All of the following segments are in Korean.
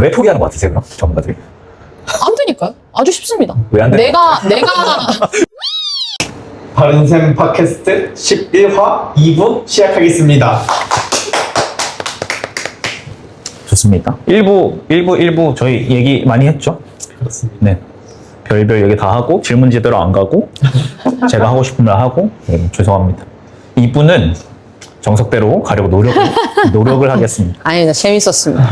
왜 포기하는 것 같으세요, 그럼? 전문가들이? 안 되니까요. 아주 쉽습니다. 왜 안 돼요? 내가 바른샘 팟캐스트 11화 2부 시작하겠습니다. 좋습니다. 1부 저희 얘기 많이 했죠? 그렇습니다. 네. 별별 얘기 다 하고, 질문 제대로 안 가고, 제가 하고 싶은 말 하고, 네, 죄송합니다. 2부는 정석대로 가려고 노력을 하겠습니다. 아니다, 재밌었습니다.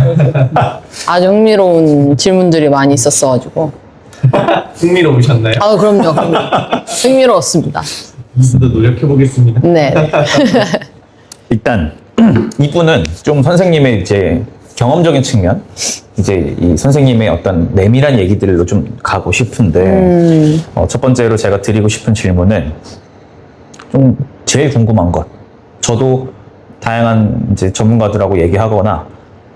아주 흥미로운 질문들이 많이 있었어가지고. 흥미로우셨나요? 아, 그럼요. 흥미로웠습니다. 저도 노력해보겠습니다. 네. 일단 2부는 좀 선생님의 이제 경험적인 측면, 이제 이 선생님의 어떤 내밀한 얘기들로 좀 가고 싶은데, 첫 번째로 제가 드리고 싶은 질문은 좀 제일 궁금한 것. 저도 다양한 이제 전문가들하고 얘기하거나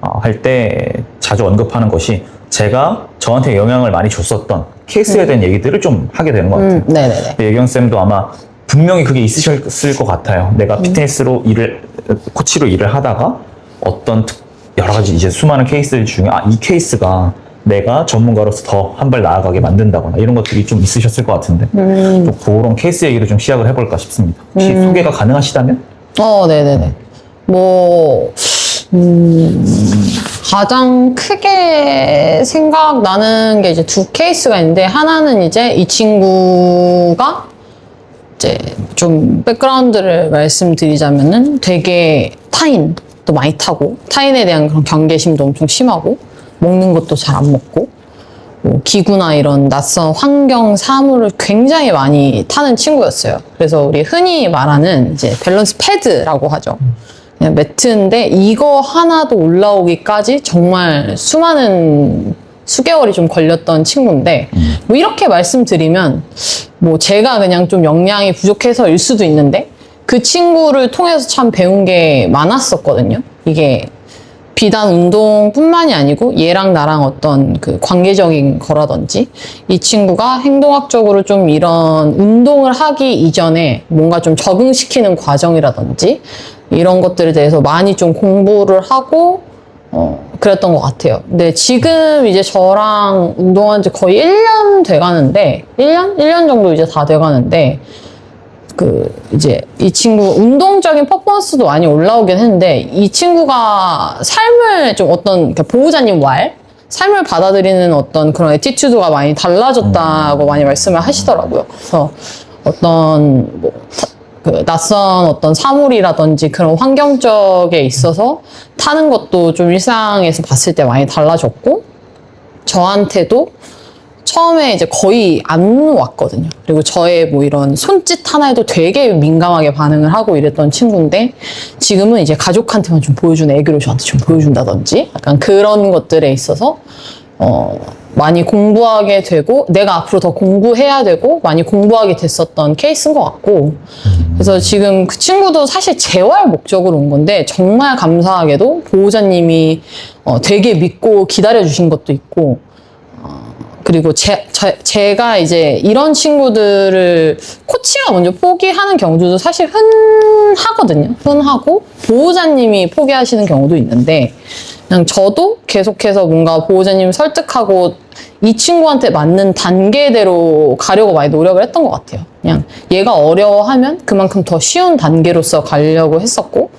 할 때 자주 언급하는 것이 제가 저한테 영향을 많이 줬었던 케이스에 대한 얘기들을 좀 하게 되는 것 같아요. 네네네. 예경쌤도 아마 분명히 그게 있으셨을 것 같아요. 내가 피트니스로 코치로 일을 하다가 어떤 여러 가지 이제 수많은 케이스들 중에 이 케이스가 내가 전문가로서 더 한 발 나아가게 만든다거나 이런 것들이 좀 있으셨을 것 같은데 또 그런 케이스 얘기를 좀 시작을 해볼까 싶습니다. 혹시 소개가 가능하시다면? 네네네. 가장 크게 생각나는 게 이제 두 케이스가 있는데, 하나는 이제 이 친구가 이제 좀 백그라운드를 말씀드리자면은 되게 타인도 많이 타고, 타인에 대한 그런 경계심도 엄청 심하고, 먹는 것도 잘 안 먹고, 뭐 기구나 이런 낯선 환경, 사물을 굉장히 많이 타는 친구였어요. 그래서 우리 흔히 말하는 이제 밸런스 패드라고 하죠. 그냥 매트인데 이거 하나도 올라오기까지 정말 수많은 수개월이 좀 걸렸던 친구인데, 뭐 이렇게 말씀드리면 뭐 제가 그냥 좀 역량이 부족해서일 수도 있는데, 그 친구를 통해서 참 배운 게 많았었거든요. 이게 비단 운동뿐만이 아니고 얘랑 나랑 어떤 그 관계적인 거라든지, 이 친구가 행동학적으로 좀 이런 운동을 하기 이전에 뭔가 좀 적응시키는 과정이라든지 이런 것들에 대해서 많이 좀 공부를 하고 그랬던 것 같아요. 근데 지금 이제 저랑 운동한 지 거의 1년 돼가는데, 1년 정도 이제 다 돼가는데, 이제 이 친구 운동적인 퍼포먼스도 많이 올라오긴 했는데, 이 친구가 삶을 좀 어떤 보호자님 삶을 받아들이는 어떤 그런 애티튜드가 많이 달라졌다고 많이 말씀을 하시더라고요. 그래서 어떤 낯선 어떤 사물이라든지 그런 환경적에 있어서 타는 것도 좀 일상에서 봤을 때 많이 달라졌고, 저한테도 처음에 이제 거의 안 왔거든요. 그리고 저의 뭐 이런 손짓 하나에도 되게 민감하게 반응을 하고 이랬던 친구인데, 지금은 이제 가족한테만 좀 보여주는 애교를 저한테 좀 보여준다든지 약간 그런 것들에 있어서 많이 공부하게 되고, 내가 앞으로 더 공부해야 되고 많이 공부하게 됐었던 케이스인 것 같고, 그래서 지금 그 친구도 사실 재활 목적으로 온 건데, 정말 감사하게도 보호자님이 되게 믿고 기다려주신 것도 있고, 그리고 제가 이제 이런 친구들을 코치가 먼저 포기하는 경우도 사실 흔하거든요. 흔하고 보호자님이 포기하시는 경우도 있는데, 그냥 저도 계속해서 뭔가 보호자님을 설득하고 이 친구한테 맞는 단계대로 가려고 많이 노력을 했던 것 같아요. 그냥 얘가 어려워하면 그만큼 더 쉬운 단계로서 가려고 했었고,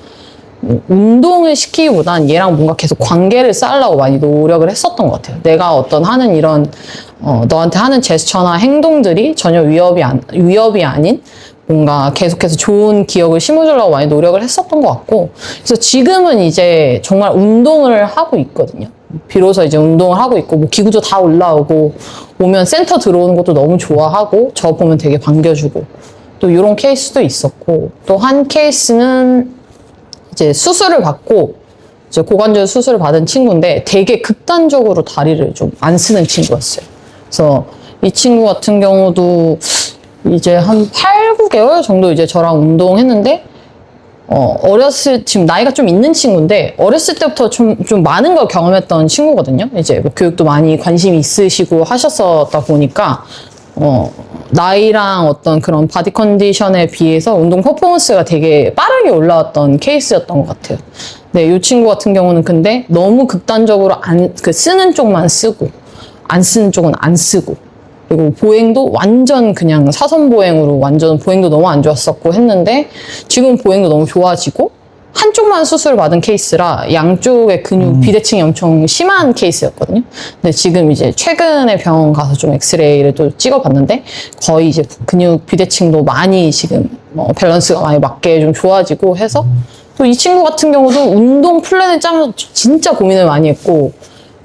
운동을 시키기보단 얘랑 뭔가 계속 관계를 쌓으려고 많이 노력을 했었던 것 같아요. 내가 어떤 하는 이런 너한테 하는 제스처나 행동들이 전혀 위협이 아닌 뭔가 계속해서 좋은 기억을 심어주려고 많이 노력을 했었던 것 같고, 그래서 지금은 이제 정말 운동을 하고 있거든요. 비로소 이제 운동을 하고 있고, 뭐 기구도 다 올라오고, 오면 센터 들어오는 것도 너무 좋아하고, 저 보면 되게 반겨주고, 또 이런 케이스도 있었고, 또 한 케이스는 이제 수술을 받고, 이제 고관절 수술을 받은 친구인데 되게 극단적으로 다리를 좀 안 쓰는 친구였어요. 그래서 이 친구 같은 경우도 이제 한 8, 9개월 정도 이제 저랑 운동했는데, 지금 나이가 좀 있는 친구인데, 어렸을 때부터 좀 많은 걸 경험했던 친구거든요. 이제 뭐 교육도 많이 관심이 있으시고 하셨었다 보니까, 나이랑 어떤 그런 바디 컨디션에 비해서 운동 퍼포먼스가 되게 빠르게 올라왔던 케이스였던 것 같아요. 네, 이 친구 같은 경우는 근데 너무 극단적으로 쓰는 쪽만 쓰고 안 쓰는 쪽은 안 쓰고 그리고 보행도 완전 그냥 사선 보행으로 완전 보행도 너무 안 좋았었고 했는데 지금 보행도 너무 좋아지고 한쪽만 수술 받은 케이스라 양쪽의 근육 비대칭이 엄청 심한 케이스였거든요. 근데 지금 이제 최근에 병원 가서 좀 엑스레이를 또 찍어봤는데 거의 이제 근육 비대칭도 많이 지금 밸런스가 많이 맞게 좀 좋아지고 해서 또 이 친구 같은 경우도 운동 플랜을 짜면서 진짜 고민을 많이 했고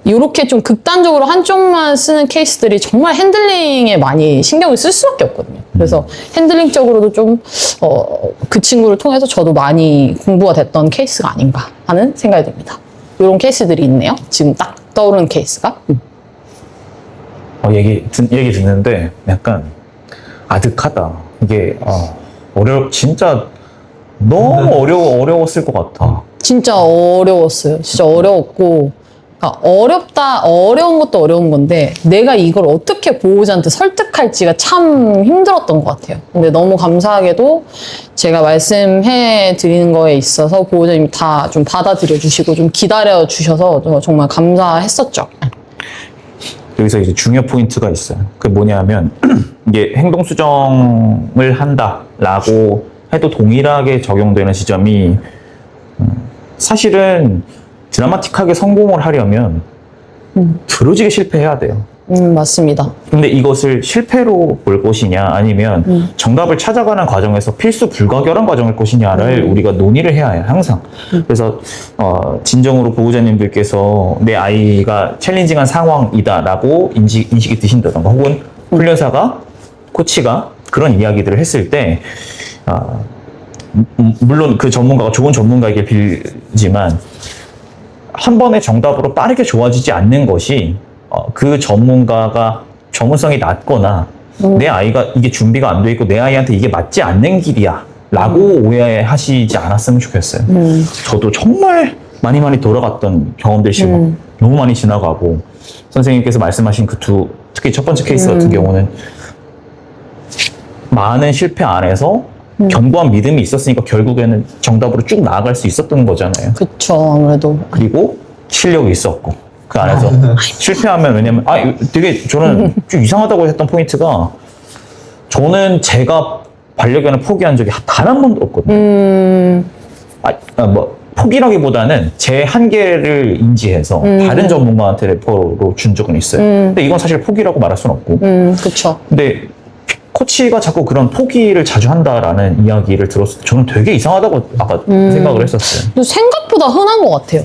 이렇게 좀 극단적으로 한쪽만 쓰는 케이스들이 정말 핸들링에 많이 신경을 쓸 수밖에 없거든요. 그래서 핸들링 쪽으로도 좀, 그 친구를 통해서 저도 많이 공부가 됐던 케이스가 아닌가 하는 생각이 듭니다. 이런 케이스들이 있네요. 지금 딱 떠오르는 케이스가. 얘기 듣는데 약간 아득하다. 이게, 진짜 너무 어려웠을 것 같아. 진짜 어려웠어요. 진짜 어려웠고. 그러니까 어려운 것도 어려운 건데 내가 이걸 어떻게 보호자한테 설득할지가 참 힘들었던 것 같아요. 근데 너무 감사하게도 제가 말씀해 드리는 거에 있어서 보호자님이 다 좀 받아들여 주시고 좀 기다려 주셔서 정말 감사했었죠. 여기서 이제 중요 포인트가 있어요. 그게 뭐냐면 이게 행동 수정을 한다라고 해도 동일하게 적용되는 지점이 사실은 드라마틱하게 성공을 하려면 드러지게 실패해야 돼요. 맞습니다. 근데 이것을 실패로 볼 것이냐 아니면 정답을 찾아가는 과정에서 필수 불가결한 과정일 것이냐를 우리가 논의를 해야 해요. 항상. 그래서 진정으로 보호자님들께서 내 아이가 챌린징한 상황이다라고 인식이 드신다던가 혹은 훈련사가 코치가 그런 이야기들을 했을 때 물론 그 전문가가 좋은 전문가이길 빌지만 한 번의 정답으로 빠르게 좋아지지 않는 것이 그 전문가가 전문성이 낮거나 내 아이가 이게 준비가 안 돼 있고 내 아이한테 이게 맞지 않는 길이야 라고 오해하시지 않았으면 좋겠어요. 저도 정말 많이 돌아갔던 경험들 지금 너무 많이 지나가고 선생님께서 말씀하신 그 특히 첫 번째 케이스 같은 경우는 많은 실패 안에서 견고한 믿음이 있었으니까 결국에는 정답으로 쭉 나아갈 수 있었던 거잖아요. 그쵸, 아무래도. 그리고 실력이 있었고 그 안에서 실패하면 왜냐면 되게 저는 좀 이상하다고 했던 포인트가 저는 제가 반려견을 포기한 적이 단 한 번도 없거든요. 포기라기보다는 제 한계를 인지해서 다른 전문가한테 레퍼로 준 적은 있어요. 근데 이건 사실 포기라고 말할 수는 없고. 그쵸. 근데 코치가 자꾸 그런 포기를 자주 한다라는 이야기를 들었을 때 저는 되게 이상하다고 아까 생각을 했었어요. 근데 생각보다 흔한 것 같아요.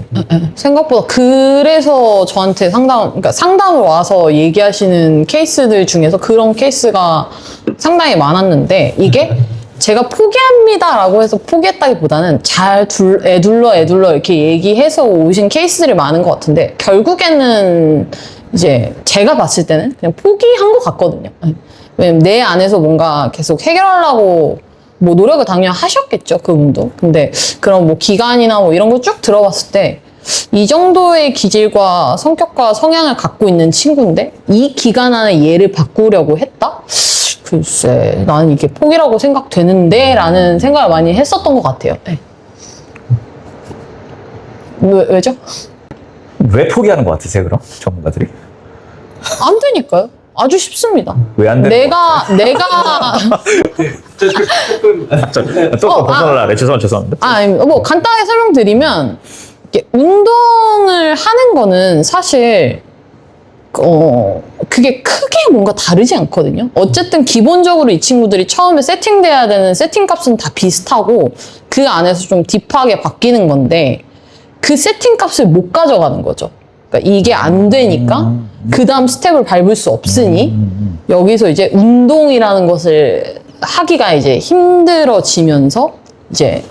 생각보다 그래서 저한테 그러니까 상담을 와서 얘기하시는 케이스들 중에서 그런 케이스가 상당히 많았는데 이게 제가 포기합니다라고 해서 포기했다기보다는 잘 애둘러 이렇게 얘기해서 오신 케이스들이 많은 것 같은데 결국에는 이제 제가 봤을 때는 그냥 포기한 것 같거든요. 왜냐면 내 안에서 뭔가 계속 해결하려고 뭐 노력을 당연히 하셨겠죠, 그분도. 근데 그런 뭐 기간이나 뭐 이런 거 쭉 들어봤을 때 이 정도의 기질과 성격과 성향을 갖고 있는 친구인데 이 기간 안에 얘를 바꾸려고 했다? 글쎄, 나는 이게 포기라고 생각되는데 라는 생각을 많이 했었던 것 같아요. 네. 왜죠? 왜 포기하는 것 같으세요, 그럼? 전문가들이? 안 되니까요. 아주 쉽습니다. 왜 안 되는 내가 또 벗어나라. 죄송합니다. 뭐 간단하게 설명드리면 이렇게 운동을 하는 거는 사실 그게 크게 뭔가 다르지 않거든요. 어쨌든 기본적으로 이 친구들이 처음에 세팅돼야 되는 세팅 값은 다 비슷하고 그 안에서 좀 딥하게 바뀌는 건데 그 세팅 값을 못 가져가는 거죠. 그러니까 이게 안 되니까 그 다음 스텝을 밟을 수 없으니 여기서 이제 운동이라는 것을 하기가 이제 힘들어지면서 이제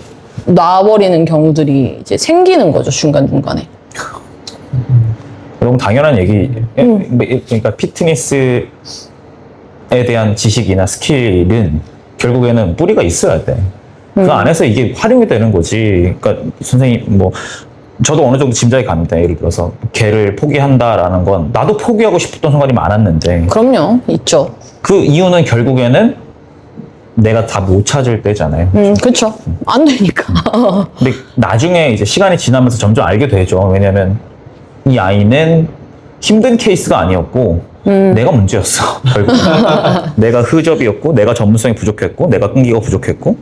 놔버리는 경우들이 이제 생기는 거죠, 중간중간에. 너무 당연한 얘기. 그러니까 피트니스에 대한 지식이나 스킬은 결국에는 뿌리가 있어야 돼. 그 안에서 이게 활용이 되는 거지. 그러니까 선생님 저도 어느 정도 짐작이 갑니다. 예를 들어서 개를 포기한다라는 건 나도 포기하고 싶었던 순간이 많았는데 그럼요, 있죠. 그 이유는 결국에는 내가 다 못 찾을 때잖아요. 그쵸. 안 되니까. 근데 나중에 이제 시간이 지나면서 점점 알게 되죠. 왜냐면 이 아이는 힘든 케이스가 아니었고 내가 문제였어. 결국 내가 흐접이었고 내가 전문성이 부족했고 내가 끈기가 부족했고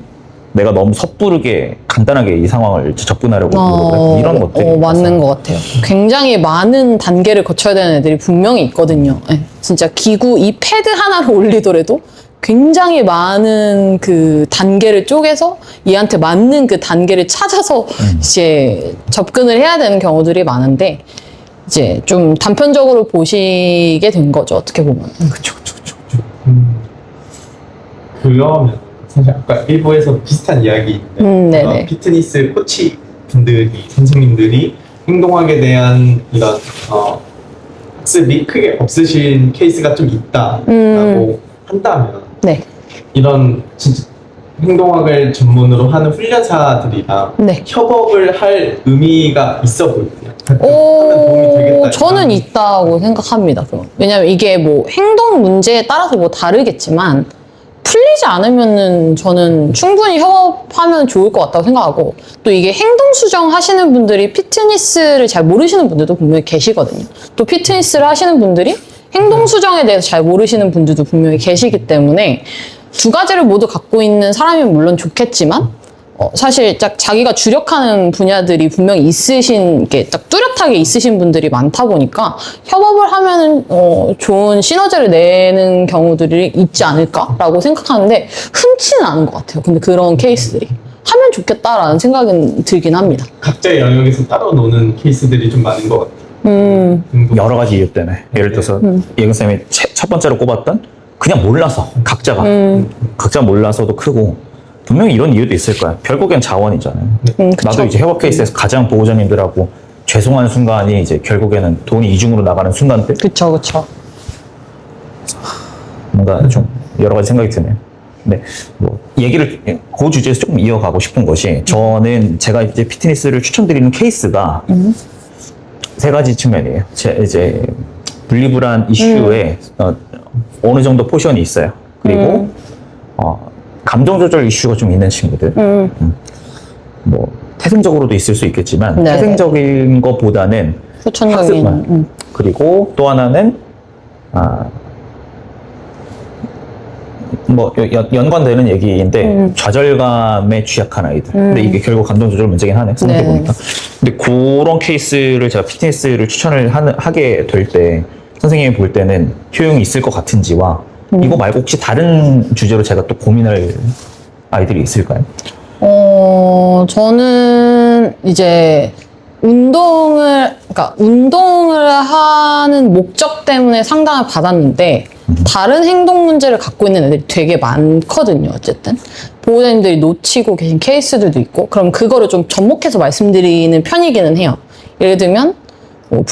내가 너무 섣부르게 간단하게 이 상황을 접근하려고 노력을 했고 이런 것들이 맞는 것 같아요. 굉장히 많은 단계를 거쳐야 되는 애들이 분명히 있거든요. 예, 진짜 기구 이 패드 하나를 올리더라도 굉장히 많은 그 단계를 쪼개서 얘한테 맞는 그 단계를 찾아서 이제 접근을 해야 되는 경우들이 많은데 이제 좀 단편적으로 보시게 된 거죠. 어떻게 보면. 그쵸. 그러면 사실 아까 일부에서 비슷한 이야기인데 네네. 피트니스 코치 분들이 선생님들이 행동학에 대한 이런 학습이 크게 없으신 케이스가 좀 있다라고 한다면 네. 이런 진짜 행동학을 전문으로 하는 훈련사들이랑 네. 협업을 할 의미가 있어 보이거든요. 하면 도움이 되겠다. 저는 있다고 생각합니다. 그럼. 왜냐면 이게 뭐 행동 문제에 따라서 뭐 다르겠지만 풀리지 않으면은 저는 충분히 협업하면 좋을 것 같다고 생각하고 또 이게 행동 수정 하시는 분들이 피트니스를 잘 모르시는 분들도 분명히 계시거든요. 또 피트니스를 하시는 분들이 행동 수정에 대해서 잘 모르시는 분들도 분명히 계시기 때문에 두 가지를 모두 갖고 있는 사람이면 물론 좋겠지만 사실 딱 자기가 주력하는 분야들이 분명히 있으신 게 딱 뚜렷하게 있으신 분들이 많다 보니까 협업을 하면은 좋은 시너지를 내는 경우들이 있지 않을까라고 생각하는데 흔치는 않은 것 같아요. 근데 그런 케이스들이 하면 좋겠다라는 생각은 들긴 합니다. 각자의 영역에서 따로 노는 케이스들이 좀 많은 것 같아요. 여러 가지 이유 때문에 예를 들어서 예근 쌤이 첫 번째로 꼽았던 그냥 몰라서 각자 몰라서도 크고 분명히 이런 이유도 있을 거야. 결국엔 자원이잖아요. 나도 이제 협업 케이스에서 가장 보호자님들하고 죄송한 순간이 이제 결국에는 돈이 이중으로 나가는 순간들. 그쵸. 뭔가 좀 여러 가지 생각이 드네요. 네, 뭐 얘기를 그 주제에서 조금 이어가고 싶은 것이 저는 제가 이제 피트니스를 추천드리는 케이스가 세 가지 측면이에요. 이제 분리불안 이슈에 어느 정도 포션이 있어요. 그리고 감정 조절 이슈가 좀 있는 친구들. 뭐 태생적으로도 있을 수 있겠지만 네네. 태생적인 것보다는 후천적인. 학습만. 그리고 또 하나는 뭐 연관되는 얘기인데 좌절감에 취약한 아이들. 근데 이게 결국 감정 조절 문제긴 하네. 생각해 보니까. 근데 그런 케이스를 제가 피트니스를 추천을 하게 될 때 선생님이 볼 때는 효용이 있을 것 같은지와 이거 말고 혹시 다른 주제로 제가 또 고민할 아이들이 있을까요? 저는 이제 운동을 하는 목적 때문에 상담을 받았는데 다른 행동 문제를 갖고 있는 애들이 되게 많거든요. 어쨌든 보호자님들이 놓치고 계신 케이스들도 있고 그럼 그거를 좀 접목해서 말씀드리는 편이기는 해요. 예를 들면 뭐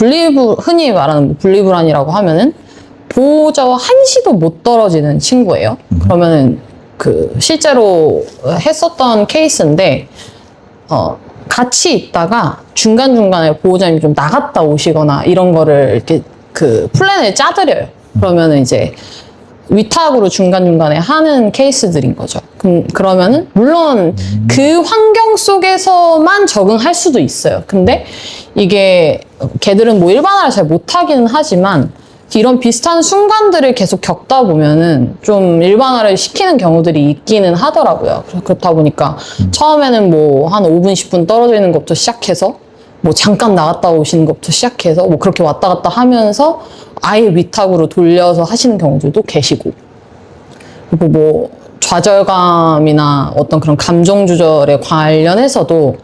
흔히 말하는 분리불안이라고 하면은 보호자와 한시도 못 떨어지는 친구예요. 그러면은 그 실제로 했었던 케이스인데 같이 있다가 중간중간에 보호자님이 좀 나갔다 오시거나 이런 거를 이렇게 그 플랜을 짜드려요. 그러면은 이제 위탁으로 중간중간에 하는 케이스들인 거죠. 그러면은 물론 그 환경 속에서만 적응할 수도 있어요. 근데 이게 걔들은 뭐 일반화를 잘 못하기는 하지만 이런 비슷한 순간들을 계속 겪다 보면은 좀 일반화를 시키는 경우들이 있기는 하더라고요. 그렇다 보니까 처음에는 뭐 한 5분, 10분 떨어져 있는 것부터 시작해서 뭐 잠깐 나갔다 오시는 것부터 시작해서 뭐 그렇게 왔다 갔다 하면서 아예 위탁으로 돌려서 하시는 경우들도 계시고 그리고 뭐 좌절감이나 어떤 그런 감정 조절에 관련해서도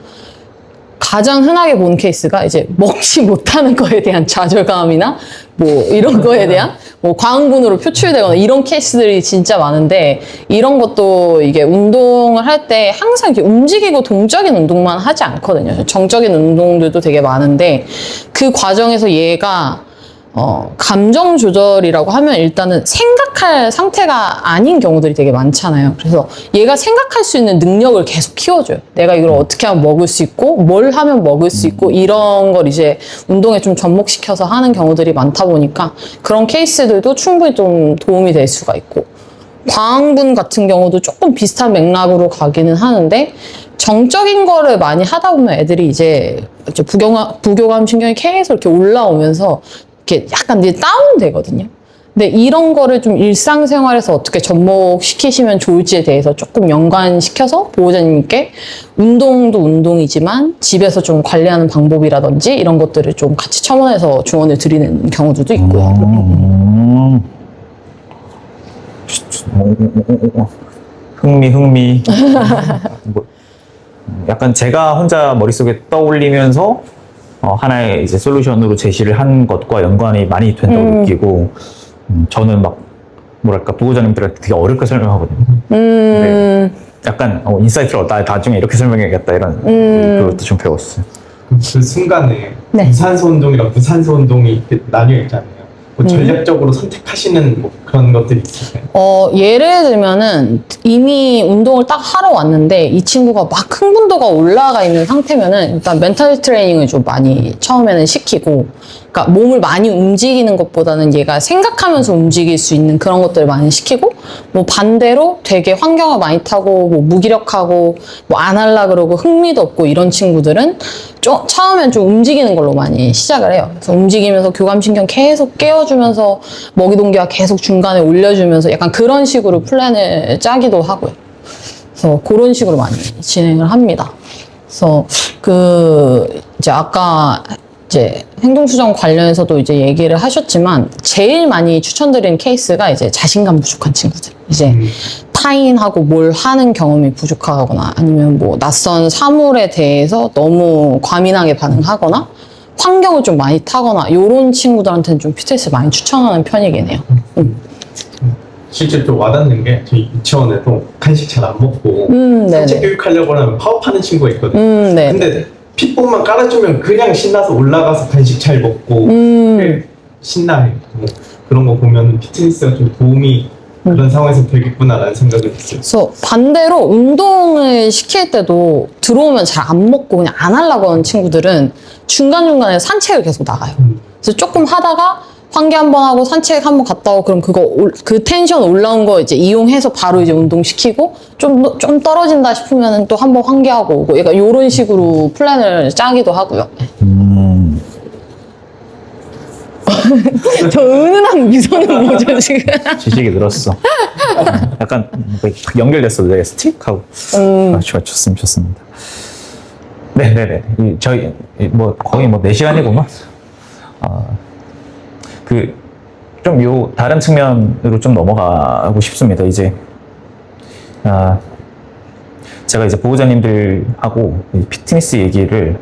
가장 흔하게 보는 케이스가 이제 먹지 못하는 거에 대한 좌절감이나 뭐 이런 거에 대한 뭐 과흥분으로 표출되거나 이런 케이스들이 진짜 많은데 이런 것도 이게 운동을 할 때 항상 이렇게 움직이고 동적인 운동만 하지 않거든요. 정적인 운동들도 되게 많은데 그 과정에서 얘가 감정 조절이라고 하면 일단은 생각할 상태가 아닌 경우들이 되게 많잖아요. 그래서 얘가 생각할 수 있는 능력을 계속 키워줘요. 내가 이걸 어떻게 하면 먹을 수 있고, 뭘 하면 먹을 수 있고, 이런 걸 이제 운동에 좀 접목시켜서 하는 경우들이 많다 보니까 그런 케이스들도 충분히 좀 도움이 될 수가 있고. 광분 같은 경우도 조금 비슷한 맥락으로 가기는 하는데 정적인 거를 많이 하다 보면 애들이 이제 부교감 신경이 계속 이렇게 올라오면서 이렇게 약간 이제 다운되거든요. 근데 이런 거를 좀 일상생활에서 어떻게 접목시키시면 좋을지에 대해서 조금 연관시켜서 보호자님께 운동도 운동이지만 집에서 좀 관리하는 방법이라든지 이런 것들을 좀 같이 첨언해서 조언을 드리는 경우들도 있고요. 흥미. 뭐, 약간 제가 혼자 머릿속에 떠올리면서 하나의 이제 솔루션으로 제시를 한 것과 연관이 많이 된다고 느끼고, 저는 막 뭐랄까 보호자님들한테 되게 어렵게 설명하거든요. 근데 약간 인사이트를 나중에 이렇게 설명해야겠다 이런 그것도 좀 배웠어요. 그 순간에 네. 유산소 운동이랑 무산소 운동이 이렇게 나뉘어 있잖아요. 뭐 전략적으로 선택하시는 뭐 그런 것들이 있을까요? 예를 들면은 이미 운동을 딱 하러 왔는데 이 친구가 막 흥분도가 올라가 있는 상태면은 일단 멘탈 트레이닝을 좀 많이 처음에는 시키고, 그러니까 몸을 많이 움직이는 것보다는 얘가 생각하면서 움직일 수 있는 그런 것들을 많이 시키고, 뭐 반대로 되게 환경을 많이 타고 뭐 무기력하고 뭐 안 할라 그러고 흥미도 없고 이런 친구들은 처음엔 좀 움직이는 걸로 많이 시작을 해요. 그래서 움직이면서 교감신경 계속 깨워주면서 먹이 동기화 계속 중간에 올려주면서 약간 그런 식으로 플랜을 짜기도 하고요. 그래서 그런 식으로 많이 진행을 합니다. 그래서 이제 아까 이제 행동수정 관련해서도 이제 얘기를 하셨지만 제일 많이 추천드리는 케이스가 이제 자신감 부족한 친구들. 이제 타인하고 뭘 하는 경험이 부족하거나 아니면 뭐 낯선 사물에 대해서 너무 과민하게 반응하거나 환경을 좀 많이 타거나 이런 친구들한테는 좀 PTSD 많이 추천하는 편이긴 해요. 실제 좀 와닿는 게 저희 유치원에도 간식 잘 안 먹고 산책 교육하려고 하면 파업하는 친구가 있거든요. 네. 근데 핏봉만 깔아주면 그냥 신나서 올라가서 간식 잘 먹고 신나해. 뭐 그런 거 보면 피트니스가 좀 도움이 그런 상황에서 되겠구나라는 생각을 했어요. 그래서 반대로 운동을 시킬 때도 들어오면 잘 안 먹고 그냥 안 하려고 하는 친구들은 중간중간에 산책을 계속 나가요. 그래서 조금 하다가 환기 한번 하고 산책 한번 갔다 오고 그럼 그 텐션 올라온 거 이제 이용해서 바로 이제 운동시키고 좀 떨어진다 싶으면 또 한번 환기하고 오고 약간 이런 식으로 플랜을 짜기도 하고요. 저 은은한 미소는 뭐죠 지금? 지식이 늘었어. 약간 연결됐어. 내 스틱하고. 좋습니다. 네네네. 저희 뭐 거의 뭐 4시간이구만. 좀 다른 측면으로 좀 넘어가고 싶습니다. 이제 제가 이제 보호자님들하고 피트니스 얘기를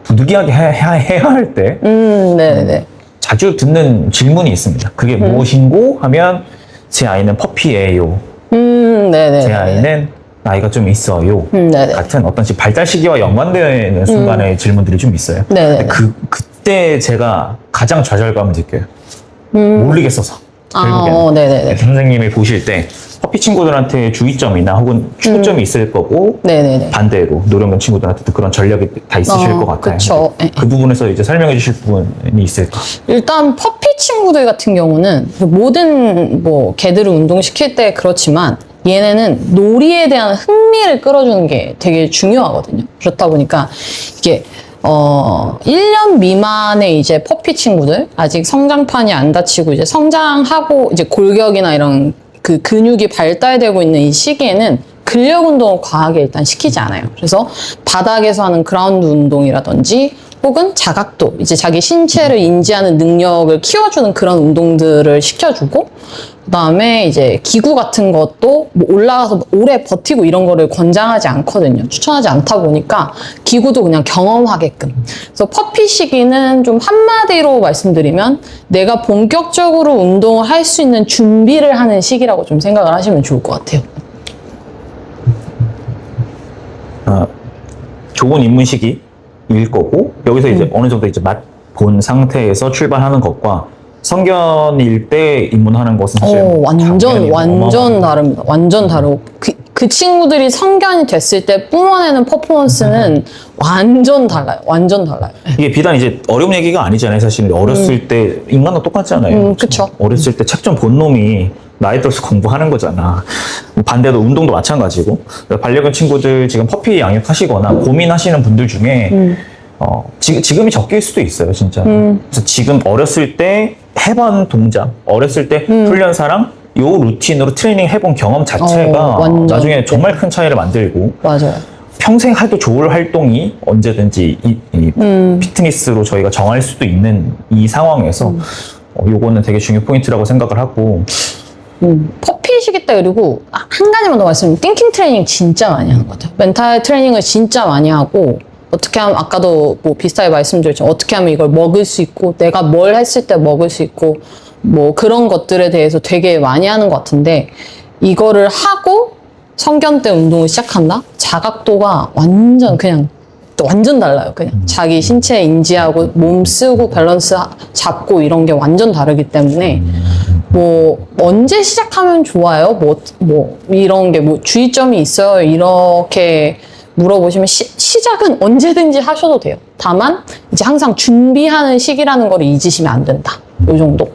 부득이하게 해야 할 때 네네. 자주 듣는 질문이 있습니다. 그게 무엇인고 하면 제 아이는 퍼피예요. 네네. 제 아이는 나이가 좀 있어요. 네네. 같은 어떤 발달 시기와 연관되는 순간의 질문들이 좀 있어요. 네네. 그때 제가 가장 좌절감을 느껴요. 모르겠어서. 결국에는. 네네네. 선생님이 보실 때 퍼피 친구들한테 주의점이나 혹은 추구점이 있을 거고 네네네. 반대로 노령견 친구들한테도 그런 전략이 다 있으실 것 같아요. 그쵸. 그 부분에서 이제 설명해 주실 부분이 있을까? 일단 퍼피 친구들 같은 경우는 모든 뭐 개들을 운동시킬 때 그렇지만 얘네는 놀이에 대한 흥미를 끌어주는 게 되게 중요하거든요. 그렇다 보니까 이게 1년 미만의 이제 퍼피 친구들, 아직 성장판이 안 닫히고 이제 성장하고 이제 골격이나 이런 그 근육이 발달되고 있는 이 시기에는 근력 운동을 과하게 일단 시키지 않아요. 그래서 바닥에서 하는 그라운드 운동이라든지 혹은 자각도, 이제 자기 신체를 인지하는 능력을 키워주는 그런 운동들을 시켜주고, 그 다음에 이제 기구 같은 것도 뭐 올라가서 오래 버티고 이런 거를 권장하지 않거든요. 추천하지 않다 보니까 기구도 그냥 경험하게끔. 그래서 퍼피 시기는 좀 한마디로 말씀드리면 내가 본격적으로 운동을 할 수 있는 준비를 하는 시기라고 좀 생각을 하시면 좋을 것 같아요. 좋은 입문 시기일 거고, 여기서 이제 어느 정도 이제 맛 본 상태에서 출발하는 것과 성견일 때 입문하는 것은 사실 완전 다릅니다. 완전 다르고 그 친구들이 성견이 됐을 때 뿜어내는 퍼포먼스는 완전 달라요. 완전 달라요. 이게 비단 이제 어려운 얘기가 아니잖아요. 사실 어렸을 때 인간도 똑같잖아요. 그쵸. 어렸을 때 책 좀 본 놈이 나이 들어서 공부하는 거잖아. 반대로 운동도 마찬가지고. 반려견 친구들 지금 퍼피 양육하시거나 고민하시는 분들 중에 지금이 적기일 수도 있어요, 진짜. 그래서 지금 어렸을 때 해본 동작, 어렸을 때 훈련사랑 요 루틴으로 트레이닝 해본 경험 자체가 완전. 나중에 정말 큰 차이를 만들고 맞아요. 평생 해도 좋을 활동이 언제든지 이 피트니스로 저희가 정할 수도 있는 이 상황에서 요거는 되게 중요 포인트라고 생각을 하고. 퍼피 시기 때 그리고 한 가지만 더 말씀드리면 띵킹 트레이닝 진짜 많이 하는 것 같아요. 멘탈 트레이닝을 진짜 많이 하고 어떻게 하면 아까도 뭐 비슷하게 말씀드렸지만 어떻게 하면 이걸 먹을 수 있고 내가 뭘 했을 때 먹을 수 있고 뭐 그런 것들에 대해서 되게 많이 하는 것 같은데 이거를 하고 성견 때 운동을 시작한다? 자각도가 완전 그냥 완전 달라요. 그냥 자기 신체 인지하고 몸 쓰고 밸런스 잡고 이런 게 완전 다르기 때문에 뭐 언제 시작하면 좋아요? 뭐 이런 게 뭐 주의점이 있어요? 이렇게 물어보시면 시작은 언제든지 하셔도 돼요. 다만 이제 항상 준비하는 시기라는 걸 잊으시면 안 된다. 요 정도.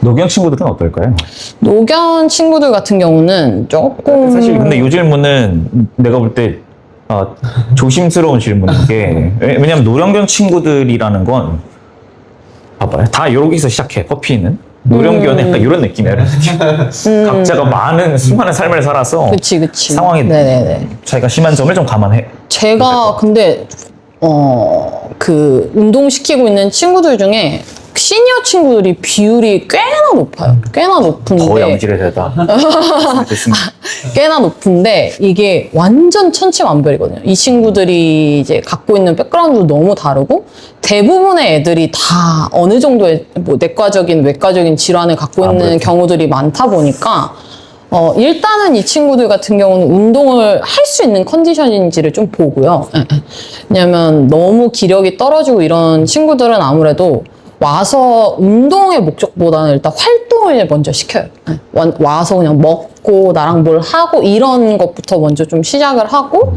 노경 친구들은 어떨까요? 노견 친구들 같은 경우는 조금 사실 근데 이 질문은 내가 볼 때 조심스러운 질문인 게 왜냐면 노령견 친구들이라는 건 봐봐요. 다 여기서 시작해. 퍼피는 노령견은 약간 이런 느낌이에요. 각자가 많은 수많은 삶을 살아서 그치. 상황이 네네네. 차이가 심한 점을 좀 감안해. 제가 근데 그 운동시키고 있는 친구들 중에 시니어 친구들이 비율이 꽤나 높아요. 꽤나 높은데 거의 엄지를 대다. 됐습니다. 꽤나 높은데 이게 완전 천차만별이거든요. 이 친구들이 이제 갖고 있는 백그라운드도 너무 다르고 대부분의 애들이 다 어느 정도의 뭐 내과적인 외과적인 질환을 갖고 있는 아무래도. 경우들이 많다 보니까 일단은 이 친구들 같은 경우는 운동을 할 수 있는 컨디션인지를 좀 보고요. 왜냐면 너무 기력이 떨어지고 이런 친구들은 아무래도 와서 운동의 목적보다는 일단 활동을 먼저 시켜요. 와서 그냥 먹고 나랑 뭘 하고 이런 것부터 먼저 좀 시작을 하고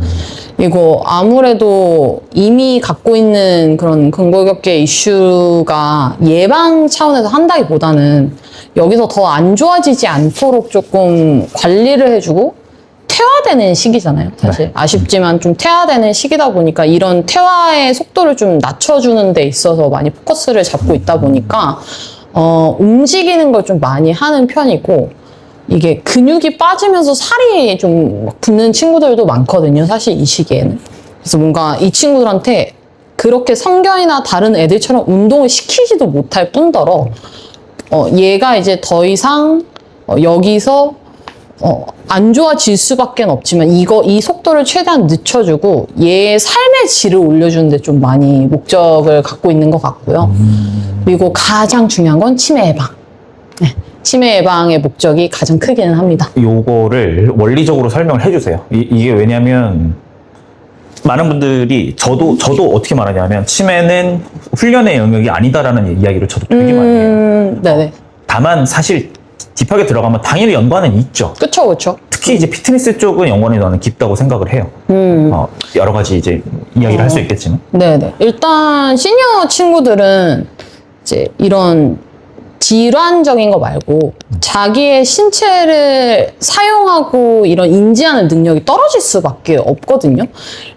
이거 아무래도 이미 갖고 있는 그런 근골격계 이슈가 예방 차원에서 한다기보다는 여기서 더 안 좋아지지 않도록 조금 관리를 해주고 퇴화되는 시기잖아요, 사실. 네. 아쉽지만 좀 퇴화되는 시기다 보니까 이런 퇴화의 속도를 좀 낮춰주는 데 있어서 많이 포커스를 잡고 있다 보니까 움직이는 걸 좀 많이 하는 편이고 이게 근육이 빠지면서 살이 좀 붙는 친구들도 많거든요, 사실 이 시기에는. 그래서 뭔가 이 친구들한테 그렇게 성견이나 다른 애들처럼 운동을 시키지도 못할 뿐더러 얘가 이제 더 이상 여기서 안 좋아질 수밖에 없지만 이 속도를 최대한 늦춰주고 얘의 삶의 질을 올려주는데 좀 많이 목적을 갖고 있는 것 같고요. 그리고 가장 중요한 건 치매 예방. 네, 치매 예방의 목적이 가장 크기는 합니다. 요거를 원리적으로 설명을 해주세요. 이게 왜냐면 많은 분들이 저도 어떻게 말하냐면 치매는 훈련의 영역이 아니다라는 이야기를 저도 되게 많이 해요. 네네. 다만 사실 딥하게 들어가면 당연히 연관은 있죠. 그쵸. 특히 이제 피트니스 쪽은 연관이 나는 깊다고 생각을 해요. 여러 가지 이제 이야기를 할 수 있겠지만. 네네. 일단 시니어 친구들은 이제 이런 질환적인 거 말고 자기의 신체를 사용하고 이런 인지하는 능력이 떨어질 수밖에 없거든요.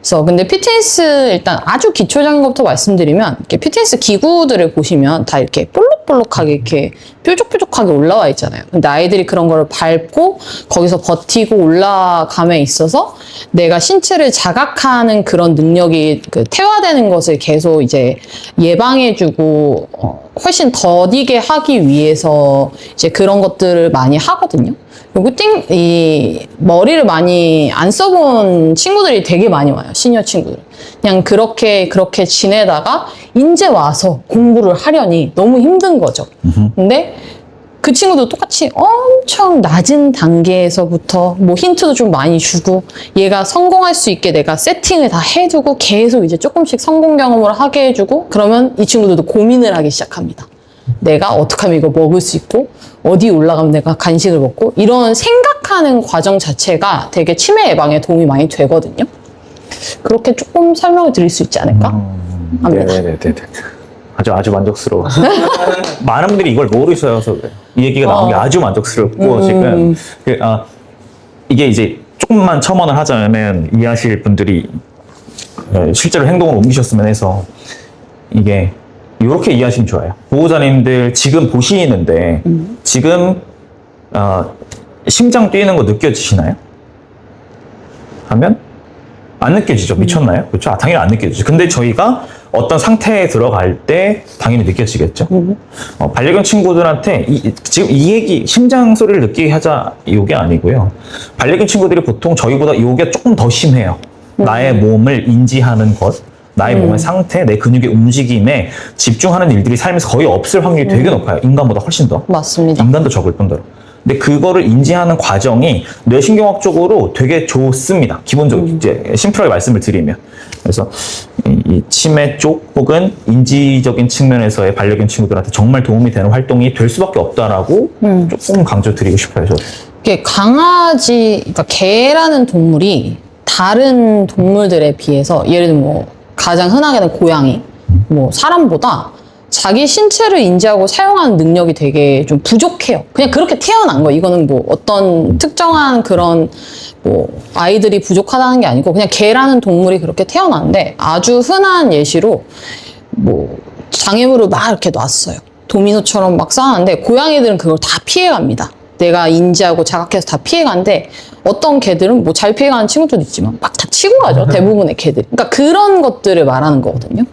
그래서 근데 피트니스 일단 아주 기초적인 것부터 말씀드리면 이렇게 피트니스 기구들을 보시면 다 이렇게 볼록볼록하게 이렇게 뾰족뾰족하게 올라와 있잖아요. 근데 아이들이 그런 거를 밟고 거기서 버티고 올라감에 있어서 내가 신체를 자각하는 그런 능력이 그 퇴화되는 것을 계속 이제 예방해주고 훨씬 더디게 하기 위해서 이제 그런 것들을 많이 하거든요. 그리고 이 머리를 많이 안 써본 친구들이 되게 많이 와요. 시니어 친구들. 그냥 그렇게 지내다가 이제 와서 공부를 하려니 너무 힘든 거죠. 근데 그 친구도 똑같이 엄청 낮은 단계에서부터 뭐 힌트도 좀 많이 주고 얘가 성공할 수 있게 내가 세팅을 다 해두고 계속 이제 조금씩 성공 경험을 하게 해주고 그러면 이 친구들도 고민을 하기 시작합니다. 내가 어떻게 하면 이걸 먹을 수 있고 어디 올라가면 내가 간식을 먹고 이런 생각하는 과정 자체가 되게 치매 예방에 도움이 많이 되거든요. 그렇게 조금 설명을 드릴 수 있지 않을까 합니다. 네네네. 아주 만족스러워. 많은 분들이 이걸 모르셔서 그래. 이 얘기가 나온 게 아주 만족스럽고 지금 이게 이제 조금만 첨언을 하자면 이해하실 분들이 실제로 행동을 옮기셨으면 해서 이게 이렇게 이해하시면 좋아요. 보호자님들 지금 보시는데 지금 심장 뛰는 거 느껴지시나요? 하면 안 느껴지죠. 미쳤나요? 그렇죠? 당연히 안 느껴지죠. 근데 저희가 어떤 상태에 들어갈 때 당연히 느껴지겠죠. 반려견 친구들한테 지금 이 얘기 심장 소리를 느끼게 하자 이게 아니고요. 반려견 친구들이 보통 저희보다 이게 조금 더 심해요. 나의 몸을 인지하는 것, 나의 몸의 상태, 내 근육의 움직임에 집중하는 일들이 삶에서 거의 없을 확률이 되게 높아요. 인간보다 훨씬 더. 맞습니다. 인간도 적을 뿐더러. 근데 그거를 인지하는 과정이 뇌신경학적으로 되게 좋습니다. 기본적으로 이제 심플하게 말씀을 드리면. 그래서 이 치매 쪽 혹은 인지적인 측면에서의 반려견 친구들한테 정말 도움이 되는 활동이 될 수밖에 없다라고 조금 강조드리고 싶어요. 저도. 이게 강아지, 그러니까 개라는 동물이 다른 동물들에 비해서 예를 들면 뭐 가장 흔하게는 고양이, 뭐 사람보다 자기 신체를 인지하고 사용하는 능력이 되게 좀 부족해요. 그냥 그렇게 태어난 거예요. 이거는 뭐 어떤 특정한 그런 뭐 아이들이 부족하다는 게 아니고 그냥 개라는 동물이 그렇게 태어났는데 아주 흔한 예시로 뭐 장애물을 막 이렇게 놨어요. 도미노처럼 막 쌓았는데 고양이들은 그걸 다 피해갑니다. 내가 인지하고 자각해서 다 피해가는데 어떤 개들은 뭐 잘 피해가는 친구들도 있지만 막 다 치고 가죠. 대부분의 개들. 그러니까 그런 것들을 말하는 거거든요.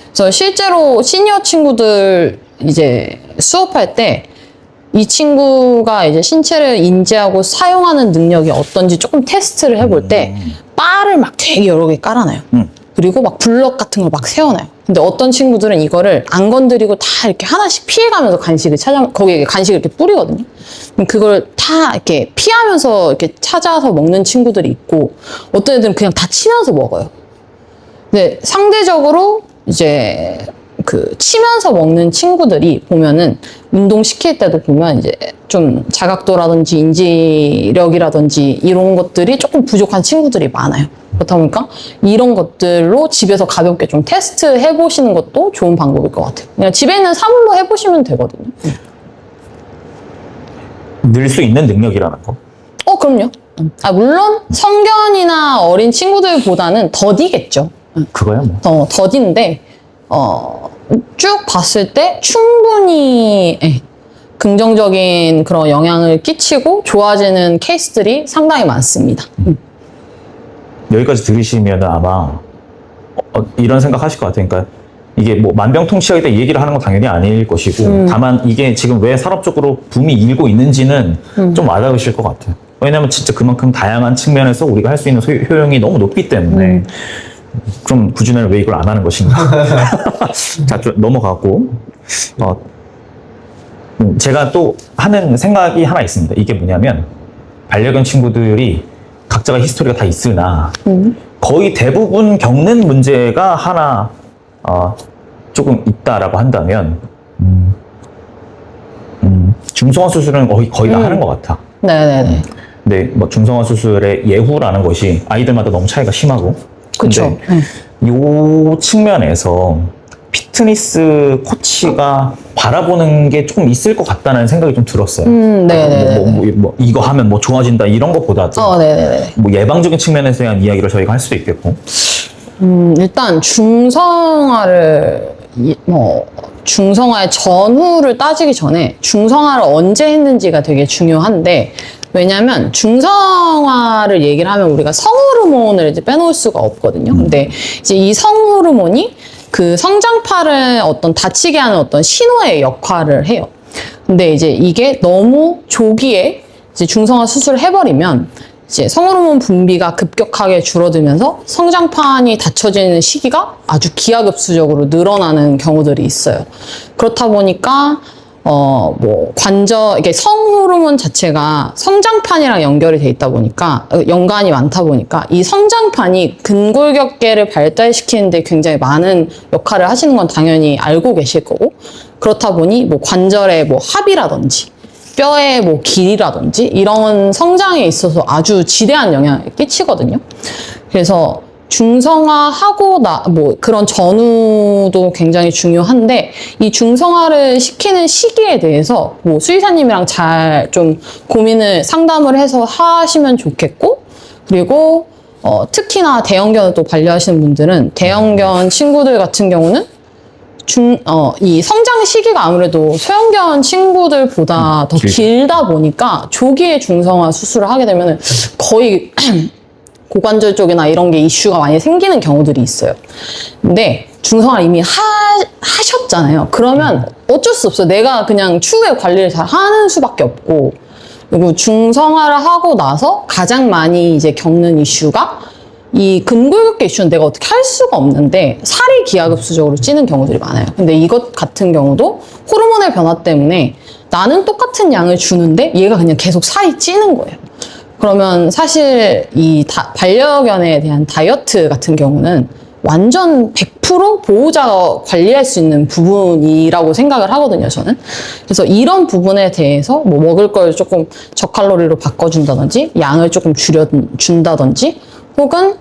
그래서 실제로 시니어 친구들 이제 수업할 때 이 친구가 이제 신체를 인지하고 사용하는 능력이 어떤지 조금 테스트를 해볼 때 바를 막 되게 여러 개 깔아놔요. 그리고 막 블럭 같은 걸 막 세워놔요. 근데 어떤 친구들은 이거를 안 건드리고 다 이렇게 하나씩 피해가면서 간식을 거기에 간식을 이렇게 뿌리거든요. 그걸 다 이렇게 피하면서 이렇게 찾아서 먹는 친구들이 있고 어떤 애들은 그냥 다 치면서 먹어요. 근데 상대적으로 이제 그 치면서 먹는 친구들이 보면은 운동 시킬 때도 보면 이제 좀 자각도라든지 인지력이라든지 이런 것들이 조금 부족한 친구들이 많아요. 그렇다 보니까 이런 것들로 집에서 가볍게 좀 테스트 해보시는 것도 좋은 방법일 것 같아요. 그냥 집에 있는 사물로 해보시면 되거든요. 늘 수 있는 능력이라는 거. 그럼요. 물론 성견이나 어린 친구들보다는 더디겠죠. 그거야 뭐. 더딘데 쭉 봤을 때 충분히 긍정적인 그런 영향을 끼치고 좋아지는 케이스들이 상당히 많습니다. 여기까지 들으시면 아마 이런 생각 하실 것 같아요. 그러니까 이게 뭐 만병통치약이다 이 얘기를 하는 건 당연히 아닐 것이고 다만 이게 지금 왜 산업적으로 붐이 일고 있는지는 좀 와닿으실 것 같아요. 왜냐하면 진짜 그만큼 다양한 측면에서 우리가 할 수 있는 효용이 너무 높기 때문에 그럼 굳이 왜 이걸 안 하는 것인가. 자, 좀 넘어가고 제가 또 하는 생각이 하나 있습니다. 이게 뭐냐면 반려견 친구들이 각자가 히스토리가 다 있으나 거의 대부분 겪는 문제가 하나 조금 있다라고 한다면 중성화 수술은 거의 다 하는 것 같아. 네네네. 근데 뭐 중성화 수술의 예후라는 것이 아이들마다 너무 차이가 심하고. 그렇죠. 이 측면에서 피트니스 코치가 바라보는 게 조금 있을 것 같다는 생각이 좀 들었어요. 네네네. 뭐 이거 하면 뭐 좋아진다 이런 것보다도 네네네. 뭐 예방적인 측면에서 대한 이야기를 저희가 할 수도 있겠고. 일단 중성화의 전후를 따지기 전에 중성화를 언제 했는지가 되게 중요한데 왜냐면 중성화를 얘기를 하면 우리가 성호르몬을 이제 빼놓을 수가 없거든요. 근데 이제 이 성호르몬이 그 성장파를 어떤 다치게 하는 어떤 신호의 역할을 해요. 근데 이제 이게 너무 조기에 이제 중성화 수술을 해버리면 이제 성호르몬 분비가 급격하게 줄어들면서 성장판이 닫혀지는 시기가 아주 기하급수적으로 늘어나는 경우들이 있어요. 그렇다 보니까 이게 성호르몬 자체가 성장판이랑 연결이 돼 있다 보니까, 연관이 많다 보니까, 이 성장판이 근골격계를 발달시키는데 굉장히 많은 역할을 하시는 건 당연히 알고 계실 거고, 그렇다 보니 관절의 합이라든지, 뼈의 길이라든지, 이런 성장에 있어서 아주 지대한 영향을 끼치거든요. 그래서 중성화하고 뭐 그런 전후도 굉장히 중요한데 이 중성화를 시키는 시기에 대해서 뭐 수의사님이랑 잘 좀 고민을 상담을 해서 하시면 좋겠고 그리고 특히나 대형견을 또 반려하시는 분들은 대형견 친구들 같은 경우는 이 성장 시기가 아무래도 소형견 친구들보다 더 길다 보니까 조기에 중성화 수술을 하게 되면 거의 고관절 쪽이나 이런 게 이슈가 많이 생기는 경우들이 있어요. 근데 중성화 이미 하셨잖아요. 그러면 어쩔 수 없어요. 내가 그냥 추후에 관리를 잘 하는 수밖에 없고 그리고 중성화를 하고 나서 가장 많이 이제 겪는 이슈가 이 근골격계 이슈는 내가 어떻게 할 수가 없는데 살이 기하급수적으로 찌는 경우들이 많아요. 근데 이것 같은 경우도 호르몬의 변화 때문에 나는 똑같은 양을 주는데 얘가 그냥 계속 살이 찌는 거예요. 그러면 사실 이 반려견에 대한 다이어트 같은 경우는 완전 100% 보호자가 관리할 수 있는 부분이라고 생각을 하거든요, 저는. 그래서 이런 부분에 대해서 뭐 먹을 걸 조금 저칼로리로 바꿔준다든지 양을 조금 줄여준다든지 혹은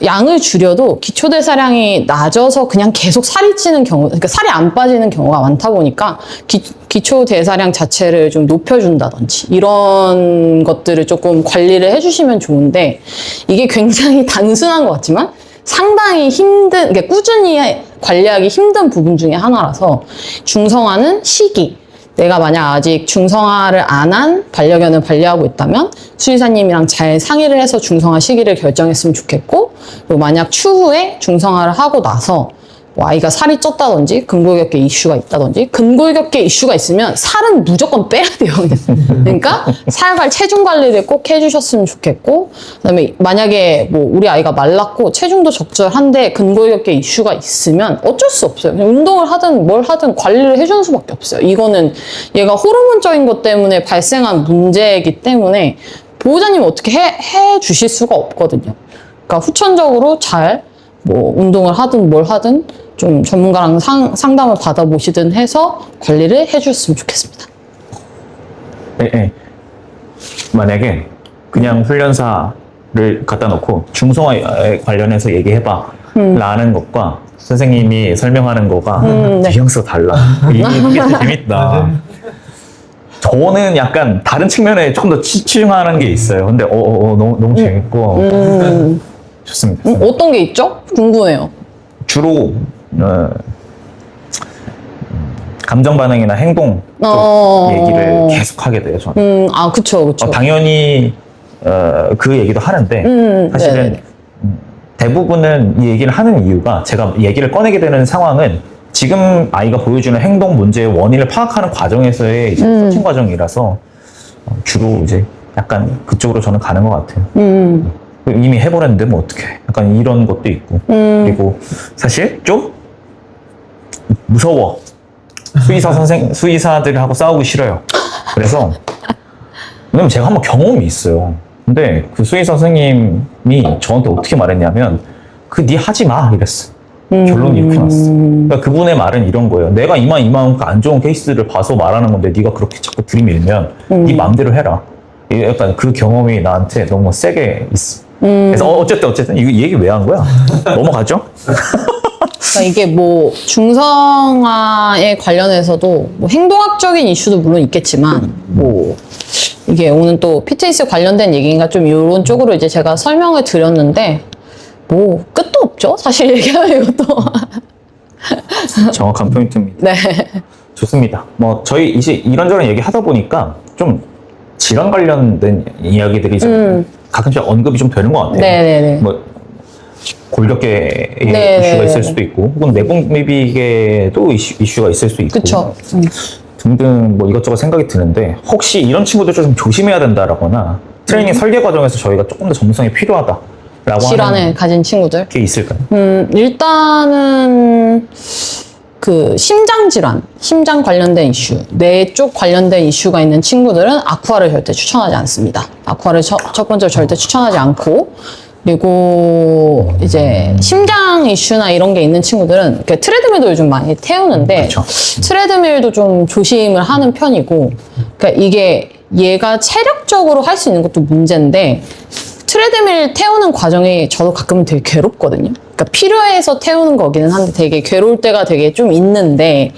양을 줄여도 기초대사량이 낮아서 그냥 계속 살이 찌는 경우, 그러니까 살이 안 빠지는 경우가 많다 보니까 기초대사량 자체를 좀 높여준다든지 이런 것들을 조금 관리를 해주시면 좋은데 이게 굉장히 단순한 것 같지만 상당히 그러니까 꾸준히 관리하기 힘든 부분 중에 하나라서 중성화는 시기. 내가 만약 아직 중성화를 안 한 반려견을 반려하고 있다면 수의사님이랑 잘 상의를 해서 중성화 시기를 결정했으면 좋겠고 그리고 만약 추후에 중성화를 하고 나서 뭐 아이가 살이 쪘다든지 근골격계 이슈가 있다든지 근골격계 이슈가 있으면 살은 무조건 빼야 돼요. 그러니까 살과 체중 관리를 꼭 해주셨으면 좋겠고 그다음에 만약에 뭐 우리 아이가 말랐고 체중도 적절한데 근골격계 이슈가 있으면 어쩔 수 없어요. 그냥 운동을 하든 뭘 하든 관리를 해주는 수밖에 없어요. 이거는 얘가 호르몬적인 것 때문에 발생한 문제이기 때문에 보호자님은 어떻게 해 주실 수가 없거든요. 그러니까 후천적으로 잘 뭐 운동을 하든 뭘 하든 좀 전문가랑 상담을 받아보시든 해서 관리를 해주셨으면 좋겠습니다. 네. 만약에 그냥 훈련사를 갖다 놓고 중성화에 관련해서 얘기해봐 라는 것과 선생님이 설명하는 거가 네. 뉘앙스가 달라. 이게 재밌다. 저는 약간 다른 측면에 조금 더 치중하는 게 있어요. 근데 너무 재밌고 좋습니다. 어떤 게 있죠? 궁금해요. 주로 감정 반응이나 행동 쪽 얘기를 계속 하게 돼요. 저는. 그쵸. 당연히 그 얘기도 하는데 사실은 네네네. 대부분은 이 얘기를 하는 이유가 제가 얘기를 꺼내게 되는 상황은 지금 아이가 보여주는 행동 문제의 원인을 파악하는 과정에서의 이제 서칭 과정이라서 주로 이제 약간 그쪽으로 저는 가는 것 같아요. 이미 해버렸는데 뭐 어떡해. 약간 이런 것도 있고. 그리고 사실 좀 무서워. 수의사들하고 싸우기 싫어요. 그래서 왜냐면 제가 한번 경험이 있어요. 근데 그 수의사 선생님이 저한테 어떻게 말했냐면 네 하지 마 이랬어. 결론이 이렇게 났어. 그러니까 그분의 말은 이런 거예요. 내가 이만큼 안 좋은 케이스를 봐서 말하는 건데 네가 그렇게 자꾸 들이밀면 네 마음대로 해라. 약간 그 경험이 나한테 너무 세게 있어. 그래서 어쨌든 이거 얘기 왜 한 거야? 넘어가죠? 그러니까 이게 뭐 중성화에 관련해서도 뭐 행동학적인 이슈도 물론 있겠지만 뭐 이게 오늘 또 피트니스 관련된 얘기인가 좀 이런 쪽으로 이제 제가 설명을 드렸는데 뭐 끝도 없죠. 사실 얘기하면 이것도. 정확한 포인트입니다. 네. 좋습니다. 뭐 저희 이제 이런저런 얘기 하다 보니까 좀 질환 관련된 이야기들이 좀 가끔씩 언급이 좀 되는 것 같아요. 네네네. 뭐 골격계의 네네네. 이슈가 있을 수도 있고 혹은 내분비계도 이슈가 있을 수 있고 그쵸. 등등 뭐 이것저것 생각이 드는데 혹시 이런 친구들 좀 조심해야 된다라거나 트레이닝 설계 과정에서 저희가 조금 더 전문성이 필요하다라고 질환을 하는 가진 친구들. 게 있을까요? 일단은 그 심장 질환, 심장 관련된 이슈, 뇌 쪽 관련된 이슈가 있는 친구들은 아쿠아를 절대 추천하지 않습니다. 아쿠아를 첫 번째로 절대 추천하지 않고 그리고 이제 심장 이슈나 이런 게 있는 친구들은 트레드밀도 요즘 많이 태우는데 그렇죠. 트레드밀도 좀 조심을 하는 편이고 그러니까 이게 얘가 체력적으로 할 수 있는 것도 문제인데 트레드밀 태우는 과정이 저도 가끔은 되게 괴롭거든요. 그러니까 필요해서 태우는 거기는 한데 되게 괴로울 때가 되게 좀 있는데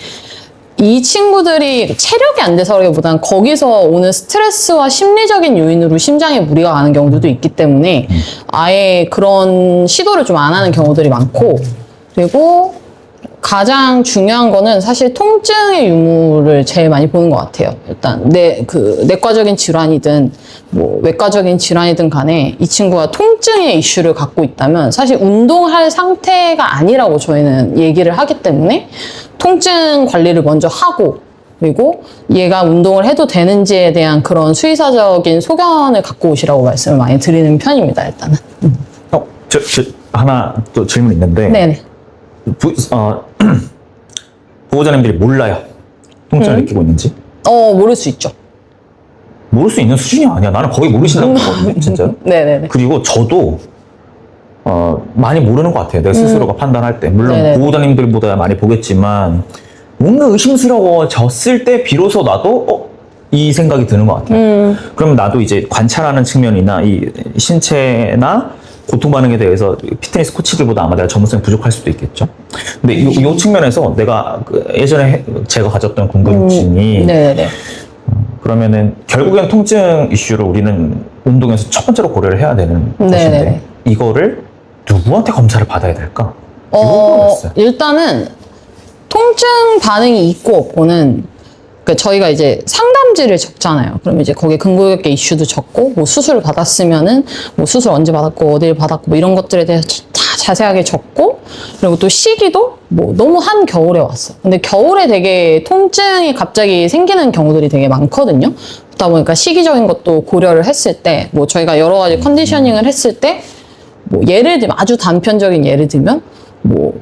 이 친구들이 체력이 안 돼서라기보다는 거기서 오는 스트레스와 심리적인 요인으로 심장에 무리가 가는 경우들도 있기 때문에 아예 그런 시도를 좀 안 하는 경우들이 많고 그리고 가장 중요한 거는 사실 통증의 유무를 제일 많이 보는 것 같아요. 일단 내과적인 질환이든 뭐 외과적인 질환이든 간에 이 친구가 통증의 이슈를 갖고 있다면 사실 운동할 상태가 아니라고 저희는 얘기를 하기 때문에 통증 관리를 먼저 하고 그리고 얘가 운동을 해도 되는지에 대한 그런 수의사적인 소견을 갖고 오시라고 말씀을 많이 드리는 편입니다. 일단은. 저 하나 또 질문 있는데 네네. 보호자님들이 몰라요. 통증을 느끼고 있는지. 모를 수 있죠. 모를 수 있는 수준이 아니야. 나는 거의 모르신다고 보거든요, 진짜로. 네네네. 그리고 저도 많이 모르는 것 같아요. 내 스스로가 판단할 때. 물론 네네. 보호자님들보다 많이 보겠지만 뭔가 의심스러워졌을 때 비로소 나도 이 생각이 드는 것 같아요. 그럼 나도 이제 관찰하는 측면이나 이 신체나 고통 반응에 대해서 피트니스 코치들보다 아마 내가 전문성이 부족할 수도 있겠죠. 근데 이 측면에서 내가 예전에 제가 가졌던 궁금증이 네네네. 그러면은 결국엔 통증 이슈를 우리는 운동에서 첫 번째로 고려를 해야 되는 네네. 것인데 이거를 누구한테 검사를 받아야 될까? 이걸 모르겠어요. 일단은 통증 반응이 있고 없고는 그러니까 저희가 이제 상담지를 적잖아요. 그럼 이제 거기에 근골격계 이슈도 적고 뭐 수술을 받았으면은 뭐 수술 언제 받았고 어딜 받았고 뭐 이런 것들에 대해서 다 자세하게 적고 그리고 또 시기도 뭐 너무 한겨울에 왔어. 근데 겨울에 되게 통증이 갑자기 생기는 경우들이 되게 많거든요. 그러다 보니까 시기적인 것도 고려를 했을 때 뭐 저희가 여러 가지 컨디셔닝을 했을 때 뭐 예를 들면 아주 단편적인 예를 들면 뭐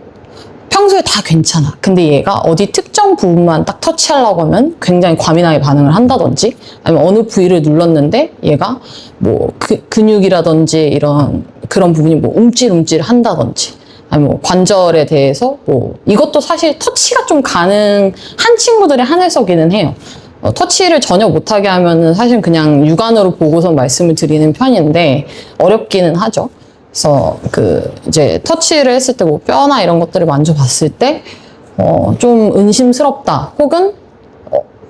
평소에 다 괜찮아. 근데 얘가 어디 특정 부분만 딱 터치하려고 하면 굉장히 과민하게 반응을 한다든지 아니면 어느 부위를 눌렀는데 얘가 뭐 근육이라든지 이런 그런 부분이 뭐 움찔움찔 한다든지 아니면 뭐 관절에 대해서 뭐 이것도 사실 터치가 좀 가능한 친구들의 한해서기는 해요. 터치를 전혀 못하게 하면은 사실 그냥 육안으로 보고서 말씀을 드리는 편인데 어렵기는 하죠. 그래서 이제 터치를 했을 때 뭐 뼈나 이런 것들을 만져봤을 때 좀 의심스럽다 혹은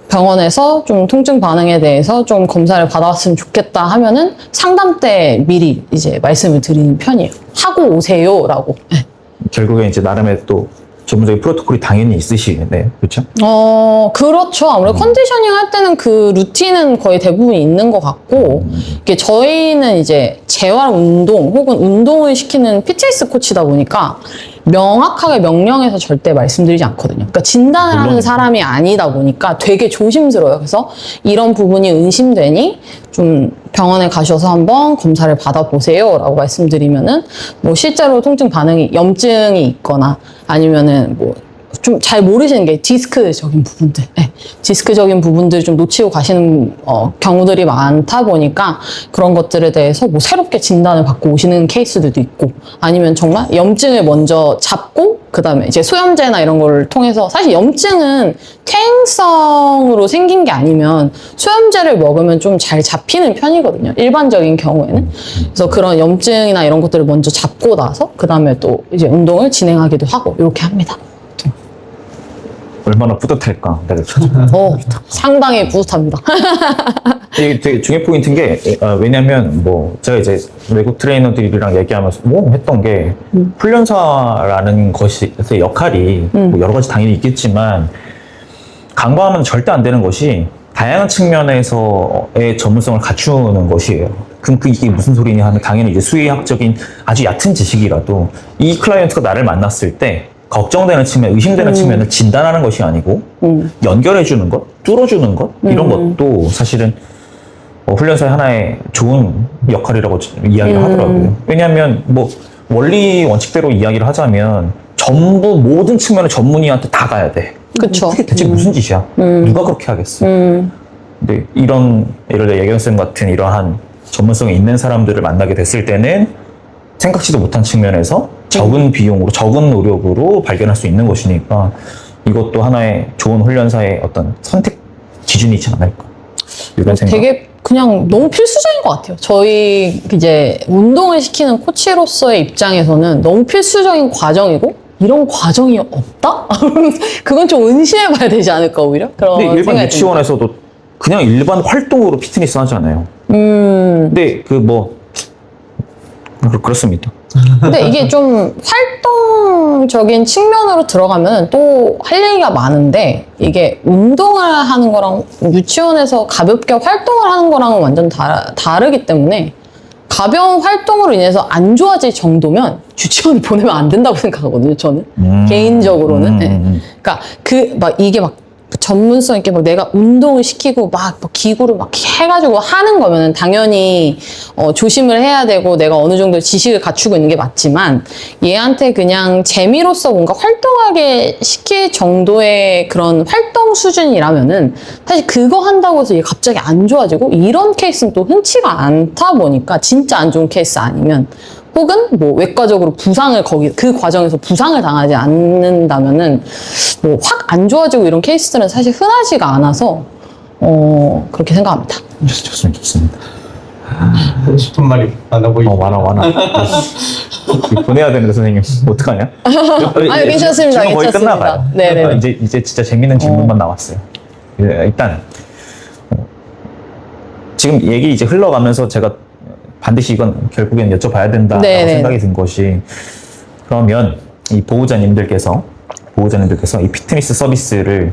병원에서 좀 통증 반응에 대해서 좀 검사를 받아왔으면 좋겠다 하면은 상담 때 미리 이제 말씀을 드리는 편이에요. 하고 오세요라고. 결국에 이제 나름의 또 전문적인 프로토콜이 당연히 있으시겠네요. 그렇죠? 그렇죠. 아무래도 컨디셔닝 할 때는 그 루틴은 거의 대부분 있는 것 같고, 이게 저희는 이제 재활 운동 혹은 운동을 시키는 피트니스 코치다 보니까 명확하게 명령해서 절대 말씀드리지 않거든요. 그러니까 진단을 하는 사람이 아니다 보니까 되게 조심스러워요. 그래서 이런 부분이 의심되니 좀 병원에 가셔서 한번 검사를 받아보세요 라고 말씀드리면은 뭐 실제로 통증 반응이 염증이 있거나 아니면은 뭐 좀 잘 모르시는 게 디스크적인 부분들, 디스크적인 부분들 좀 놓치고 가시는 경우들이 많다 보니까 그런 것들에 대해서 뭐 새롭게 진단을 받고 오시는 케이스들도 있고 아니면 정말 염증을 먼저 잡고 그 다음에 이제 소염제나 이런 걸 통해서 사실 염증은 퇴행성으로 생긴 게 아니면 소염제를 먹으면 좀 잘 잡히는 편이거든요. 일반적인 경우에는. 그래서 그런 염증이나 이런 것들을 먼저 잡고 나서 그 다음에 또 이제 운동을 진행하기도 하고 이렇게 합니다. 얼마나 뿌듯할까. 내가 상당히 뿌듯합니다. 이게 되게 중요 포인트인 게 왜냐면 뭐 제가 이제 외국 트레이너들이랑 얘기하면서 뭐 했던 게 훈련사라는 것의 역할이 뭐 여러 가지 당연히 있겠지만 간과하면 절대 안 되는 것이 다양한 측면에서의 전문성을 갖추는 것이에요. 그럼 이게 무슨 소리냐 하면 당연히 이제 수의학적인 아주 얕은 지식이라도 이 클라이언트가 나를 만났을 때 걱정되는 측면, 의심되는 측면을 진단하는 것이 아니고 연결해주는 것, 뚫어주는 것 이런 것도 사실은 훈련사의 하나의 좋은 역할이라고 이야기를 하더라고요. 왜냐하면 뭐 원리 원칙대로 이야기를 하자면 전부 모든 측면을 전문의한테 다 가야 돼. 그쵸. 그게 대체 무슨 짓이야? 누가 그렇게 하겠어? 근데 이런 예를 들어 예견쌤 같은 이러한 전문성이 있는 사람들을 만나게 됐을 때는 생각지도 못한 측면에서 적은 비용으로, 적은 노력으로 발견할 수 있는 것이니까 이것도 하나의 좋은 훈련사의 어떤 선택 기준이지 않을까. 이런 생각. 되게 그냥 너무 필수적인 것 같아요. 저희 이제 운동을 시키는 코치로서의 입장에서는 너무 필수적인 과정이고 이런 과정이 없다? 그건 좀 의심해봐야 되지 않을까 오히려? 그런 근데 일반 생각이 유치원에서도 그냥 일반 활동으로 피트니스 하잖아요. 근데 그렇습니다. 근데 이게 좀 활동적인 측면으로 들어가면 또 할 얘기가 많은데 이게 운동을 하는 거랑 유치원에서 가볍게 활동을 하는 거랑은 완전 다르기 때문에 가벼운 활동으로 인해서 안 좋아질 정도면 유치원에 보내면 안 된다고 생각하거든요, 저는. 개인적으로는. 네. 그러니까 이게 막 전문성 있게 막 내가 운동을 시키고 막 기구를 막 해가지고 하는 거면은 당연히 조심을 해야 되고 내가 어느 정도 지식을 갖추고 있는 게 맞지만 얘한테 그냥 재미로서 뭔가 활동하게 시킬 정도의 그런 활동 수준이라면은 사실 그거 한다고 해서 얘 갑자기 안 좋아지고 이런 케이스는 또 흔치가 않다 보니까 진짜 안 좋은 케이스 아니면 혹은 뭐 외과적으로 그 과정에서 부상을 당하지 않는다면은 뭐 확 안 좋아지고 이런 케이스들은 사실 흔하지가 않아서 그렇게 생각합니다. 좋습니다. 하고 싶은 말이 많아 보이고. 많아. 보내야 되는데 선생님 어떡하냐? 아니, 괜찮습니다. 질문 거의 괜찮습니다. 끝나가요. 네네. 이제 진짜 재밌는 질문만 남았어요. 일단 지금 얘기 이제 흘러가면서 제가 반드시 이건 결국엔 여쭤봐야 된다라고 네네. 생각이 든 것이 그러면 이 보호자님들께서 이 피트니스 서비스를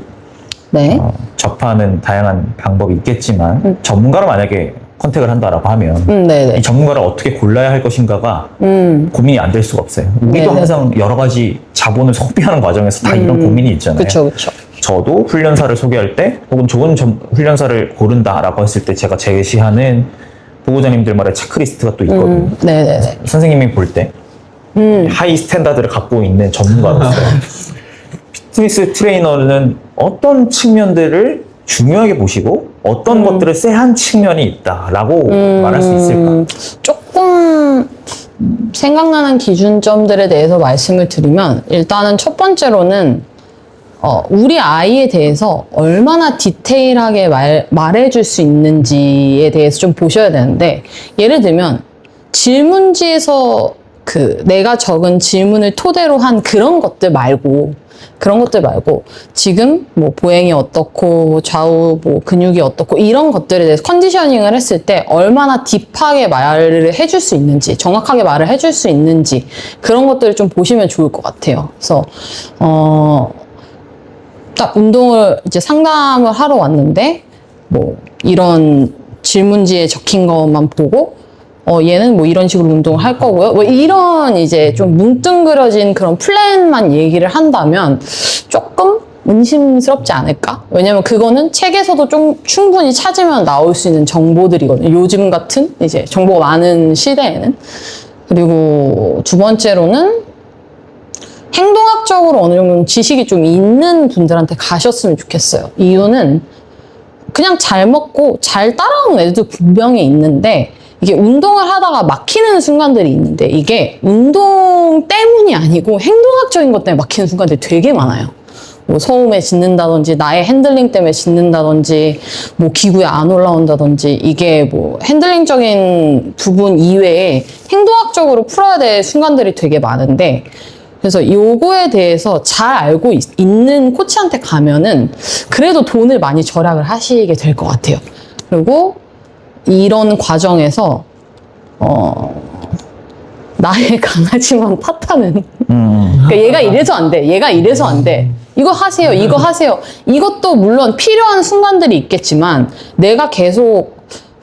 네. 접하는 다양한 방법이 있겠지만 전문가로 만약에 컨택을 한다라고 하면 네네. 이 전문가를 어떻게 골라야 할 것인가가 고민이 안 될 수가 없어요. 우리도 네네. 항상 여러 가지 자본을 소비하는 과정에서 다 이런 고민이 있잖아요. 그쵸. 저도 훈련사를 소개할 때 혹은 좋은 훈련사를 고른다라고 했을 때 제가 제시하는 보호자님들만의 체크리스트가 또 있거든요. 네네네. 선생님이 볼 때 하이 스탠다드를 갖고 있는 전문가로서 피트니스 트레이너는 어떤 측면들을 중요하게 보시고 어떤 것들을 쎄한 측면이 있다라고 말할 수 있을까? 조금 생각나는 기준점들에 대해서 말씀을 드리면 일단은 첫 번째로는 우리 아이에 대해서 얼마나 디테일하게 말해줄 수 있는지에 대해서 좀 보셔야 되는데 예를 들면 질문지에서 내가 적은 질문을 토대로 한 그런 것들 말고 지금 뭐 보행이 어떻고 뭐 좌우 뭐 근육이 어떻고 이런 것들에 대해서 컨디셔닝을 했을 때 얼마나 딥하게 말을 해줄 수 있는지 정확하게 말을 해줄 수 있는지 그런 것들을 좀 보시면 좋을 것 같아요. 그래서 딱 운동을 이제 상담을 하러 왔는데 뭐 이런 질문지에 적힌 것만 보고 얘는 뭐 이런 식으로 운동을 할 거고요. 뭐 이런 이제 좀 뭉뚱그려진 그런 플랜만 얘기를 한다면 조금 의심스럽지 않을까? 왜냐면 그거는 책에서도 좀 충분히 찾으면 나올 수 있는 정보들이거든요. 요즘 같은 이제 정보가 많은 시대에는. 그리고 두 번째로는 행동학적으로 어느 정도 지식이 좀 있는 분들한테 가셨으면 좋겠어요. 이유는 그냥 잘 먹고 잘 따라오는 애들도 분명히 있는데 이게 운동을 하다가 막히는 순간들이 있는데 이게 운동 때문이 아니고 행동학적인 것 때문에 막히는 순간들이 되게 많아요. 뭐 소음에 짖는다든지 나의 핸들링 때문에 짖는다든지 뭐 기구에 안 올라온다든지 이게 뭐 핸들링적인 부분 이외에 행동학적으로 풀어야 될 순간들이 되게 많은데 그래서 요거에 대해서 잘 알고 있는 코치한테 가면은 그래도 돈을 많이 절약을 하시게 될 것 같아요. 그리고 이런 과정에서 나의 강아지만 탓하는 그러니까 얘가 이래서 안 돼. 얘가 이래서 안 돼. 이거 하세요. 이거 하세요. 이것도 물론 필요한 순간들이 있겠지만 내가 계속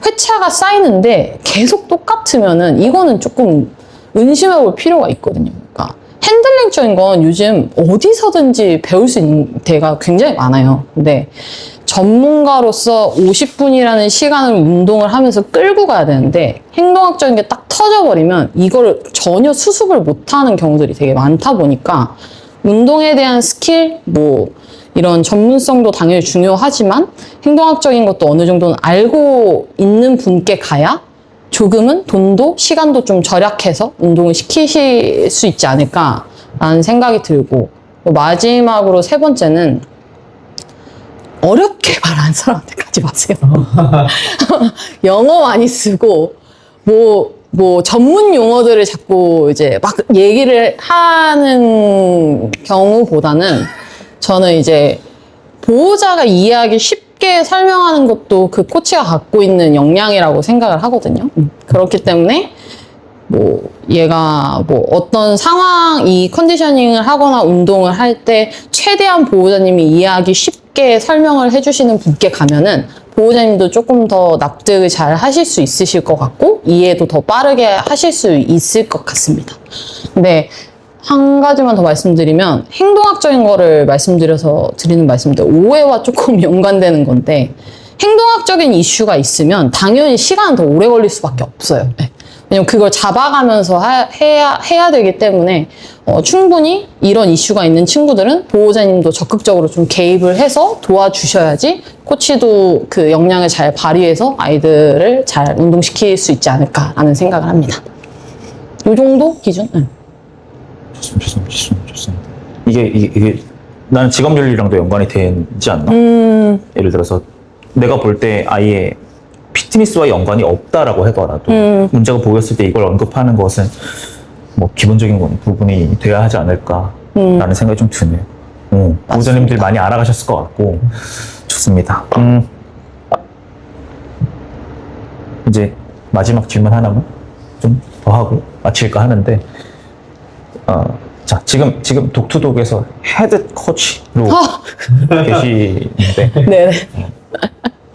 회차가 쌓이는데 계속 똑같으면은 이거는 조금 의심해 볼 필요가 있거든요. 그러니까 핸들링적인 건 요즘 어디서든지 배울 수 있는 데가 굉장히 많아요. 근데 전문가로서 50분이라는 시간을 운동을 하면서 끌고 가야 되는데 행동학적인 게 딱 터져버리면 이걸 전혀 수습을 못하는 경우들이 되게 많다 보니까 운동에 대한 스킬, 뭐 이런 전문성도 당연히 중요하지만 행동학적인 것도 어느 정도는 알고 있는 분께 가야 조금은 돈도 시간도 좀 절약해서 운동을 시키실 수 있지 않을까라는 생각이 들고 마지막으로 세 번째는 어렵게 말하는 사람한테 가지 마세요. 영어 많이 쓰고, 뭐 전문 용어들을 자꾸 이제 막 얘기를 하는 경우보다는 저는 이제 보호자가 이해하기 쉽게 설명하는 것도 그 코치가 갖고 있는 역량이라고 생각을 하거든요. 그렇기 때문에 뭐 얘가 뭐 어떤 상황, 이 컨디셔닝을 하거나 운동을 할 때 최대한 보호자님이 이해하기 쉽게 설명을 해주시는 분께 가면은 보호자님도 조금 더 납득을 잘 하실 수 있으실 것 같고 이해도 더 빠르게 하실 수 있을 것 같습니다. 근데 한 가지만 더 말씀드리면 행동학적인 거를 드리는 말씀인데 오해와 조금 연관되는 건데 행동학적인 이슈가 있으면 당연히 시간은 더 오래 걸릴 수밖에 없어요. 네. 왜냐면 그걸 잡아가면서 해야 되기 때문에 충분히 이런 이슈가 있는 친구들은 보호자님도 적극적으로 좀 개입을 해서 도와주셔야지 코치도 그 역량을 잘 발휘해서 아이들을 잘 운동시킬 수 있지 않을까라는 생각을 합니다. 이 정도 기준? 네. 좋습니다. 이게 나는 직업윤리랑도 연관이 되지 않나? 예를 들어서 내가 볼 때 아예 피트니스와 연관이 없다라고 하더라도 문제가 보였을 때 이걸 언급하는 것은 뭐 기본적인 부분이 돼야 하지 않을까라는 생각이 좀 드네요. 보호자님들 많이 알아가셨을 것 같고 좋습니다. 이제 마지막 질문 하나만 좀 더 하고 마칠까 하는데 자 지금 독투독에서 헤드 코치로 계시는데 네네.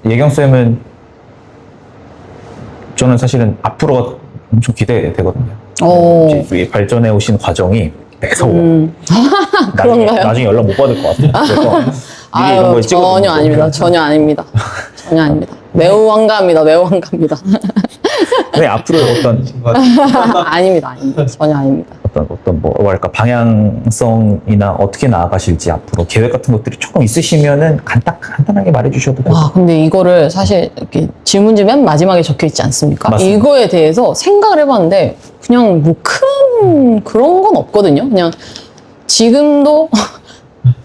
예경쌤은 저는 사실은 앞으로가 엄청 기대되거든요. 이제 발전해 오신 과정이 매서워. 그런가요? 나중에 연락 못 받을 것 같아요. 그래서 미리 이런 거에 전혀 아닙니다. 전혀 아닙니다. 전혀 아닙니다. 매우 환감합니다. 매우 환감합니다. 근데 앞으로 어떤 아닙니다. 아닙니다. 전혀 아닙니다. 어떤 뭐랄까 방향성이나 어떻게 나아가실지 앞으로 계획 같은 것들이 조금 있으시면은 간단하게 말해주셔도 돼요. 와, 근데 이거를 사실 이렇게 질문지 맨 마지막에 적혀 있지 않습니까? 맞습니다. 이거에 대해서 생각을 해봤는데 그냥 뭐 큰 그런 건 없거든요. 그냥 지금도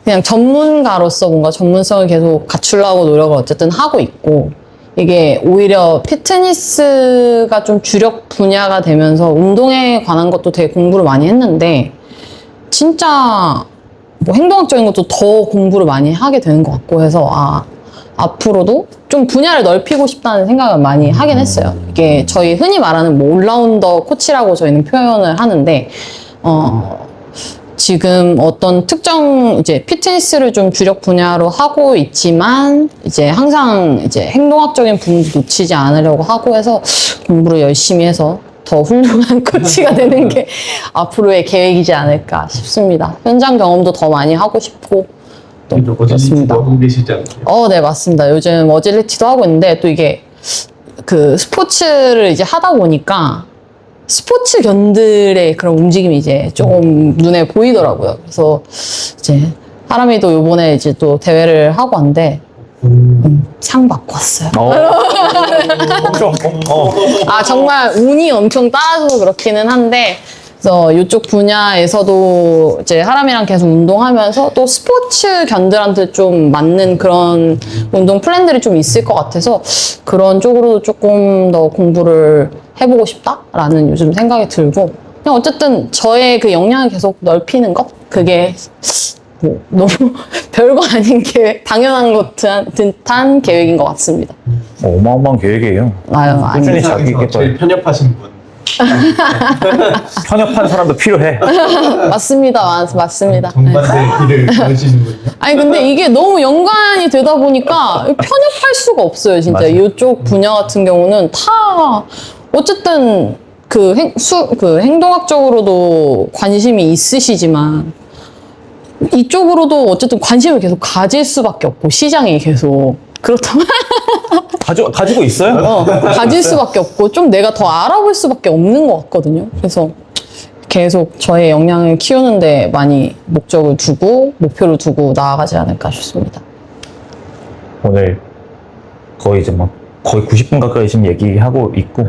그냥 전문가로서 뭔가 전문성을 계속 갖추려고 노력을 어쨌든 하고 있고 이게 오히려 피트니스가 좀 주력 분야가 되면서 운동에 관한 것도 되게 공부를 많이 했는데 진짜 뭐 행동학적인 것도 더 공부를 많이 하게 되는 것 같고 해서 앞으로도 좀 분야를 넓히고 싶다는 생각을 많이 하긴 했어요. 이게 저희 흔히 말하는 뭐 올라운더 코치라고 저희는 표현을 하는데 지금 어떤 특정 이제 피트니스를 좀 주력 분야로 하고 있지만 이제 항상 이제 행동학적인 부분도 놓치지 않으려고 하고 해서 공부를 열심히 해서 더 훌륭한 코치가 되는 게 앞으로의 계획이지 않을까 싶습니다. 현장 경험도 더 많이 하고 싶고 또 어질리티도 하고 계시지 않나요? 네, 맞습니다. 요즘 어질리티도 하고 있는데 또 이게 그 스포츠를 이제 하다 보니까 스포츠 견들의 그런 움직임이 이제 조금 눈에 보이더라고요. 그래서 이제 하람이도 요번에 이제 또 대회를 하고 왔는데 상 받고 왔어요. 정말 운이 엄청 따라서 그렇기는 한데 그래서 이쪽 분야에서도 이제 하람이랑 계속 운동하면서 또 스포츠 견들한테 좀 맞는 그런 운동 플랜들이 좀 있을 것 같아서 그런 쪽으로도 조금 더 공부를 해보고 싶다라는 요즘 생각이 들고 그냥 어쨌든 저의 그 역량을 계속 넓히는 것 그게 뭐 너무 별거 아닌 계획, 당연한 것 듯한 계획인 것 같습니다. 어마어마한 계획이에요. 아니. 세상에서 제일 편협하신 분. 편협한 사람도 필요해. 맞습니다. 맞습니다. 정반대 길을 가시는군요. 아니 근데 이게 너무 연관이 되다 보니까 편협할 수가 없어요. 진짜 맞아요. 이쪽 분야 같은 경우는 다 어쨌든 그 행동학적으로도 관심이 있으시지만 이쪽으로도 어쨌든 관심을 계속 가질 수밖에 없고 시장이 계속 그렇다면 가지고 있어요? 가질 수밖에 없고 좀 내가 더 알아볼 수밖에 없는 것 같거든요. 그래서 계속 저의 역량을 키우는데 많이 목적을 두고 목표를 두고 나아가지 않을까 싶습니다. 오늘 거의 이제 막 거의 90분 가까이 지금 얘기하고 있고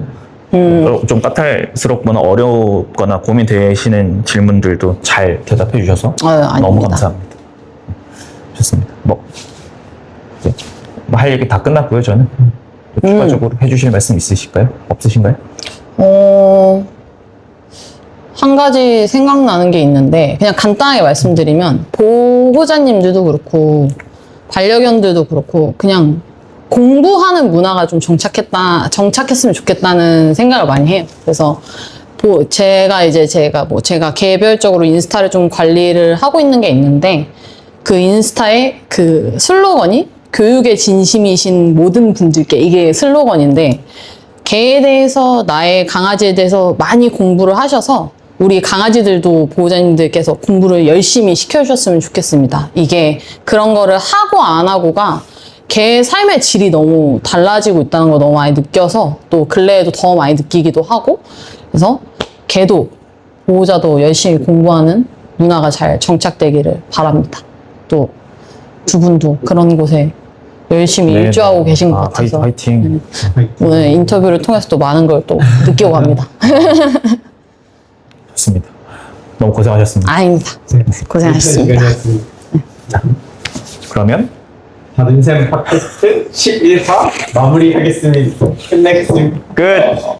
좀 까탈스럽거나 어렵거나 고민되시는 질문들도 잘 대답해 주셔서 너무 아닙니다. 감사합니다. 좋습니다. 뭐 이제 할 얘기 다 끝났고요, 저는. 추가적으로 해주실 말씀 있으실까요? 없으신가요? 한 가지 생각나는 게 있는데, 그냥 간단하게 말씀드리면, 보호자님들도 그렇고, 반려견들도 그렇고, 그냥 공부하는 문화가 좀 정착했으면 좋겠다는 생각을 많이 해요. 그래서, 제가 개별적으로 인스타를 좀 관리를 하고 있는 게 있는데, 그 인스타에 그 슬로건이 교육의 진심이신 모든 분들께, 이게 슬로건인데, 개에 대해서, 나의 강아지에 대해서 많이 공부를 하셔서 우리 강아지들도 보호자님들께서 공부를 열심히 시켜주셨으면 좋겠습니다. 이게 그런 거를 하고 안 하고가 개의 삶의 질이 너무 달라지고 있다는 걸 너무 많이 느껴서, 또 근래에도 더 많이 느끼기도 하고, 그래서 개도 보호자도 열심히 공부하는 문화가 잘 정착되기를 바랍니다. 또 두 분도 그런 곳에 열심히 네, 일조하고 네. 계신 것 같아서 화이팅. 오늘 인터뷰를 통해서 또 많은 걸 또 느끼고 갑니다. 좋습니다. 너무 고생하셨습니다. 아닙니다. 고생하셨습니다. 시간이었습니다. 그러면 다른 셈 팟캐스트 11화 마무리하겠습니다. 끝내겠습니다. 끝!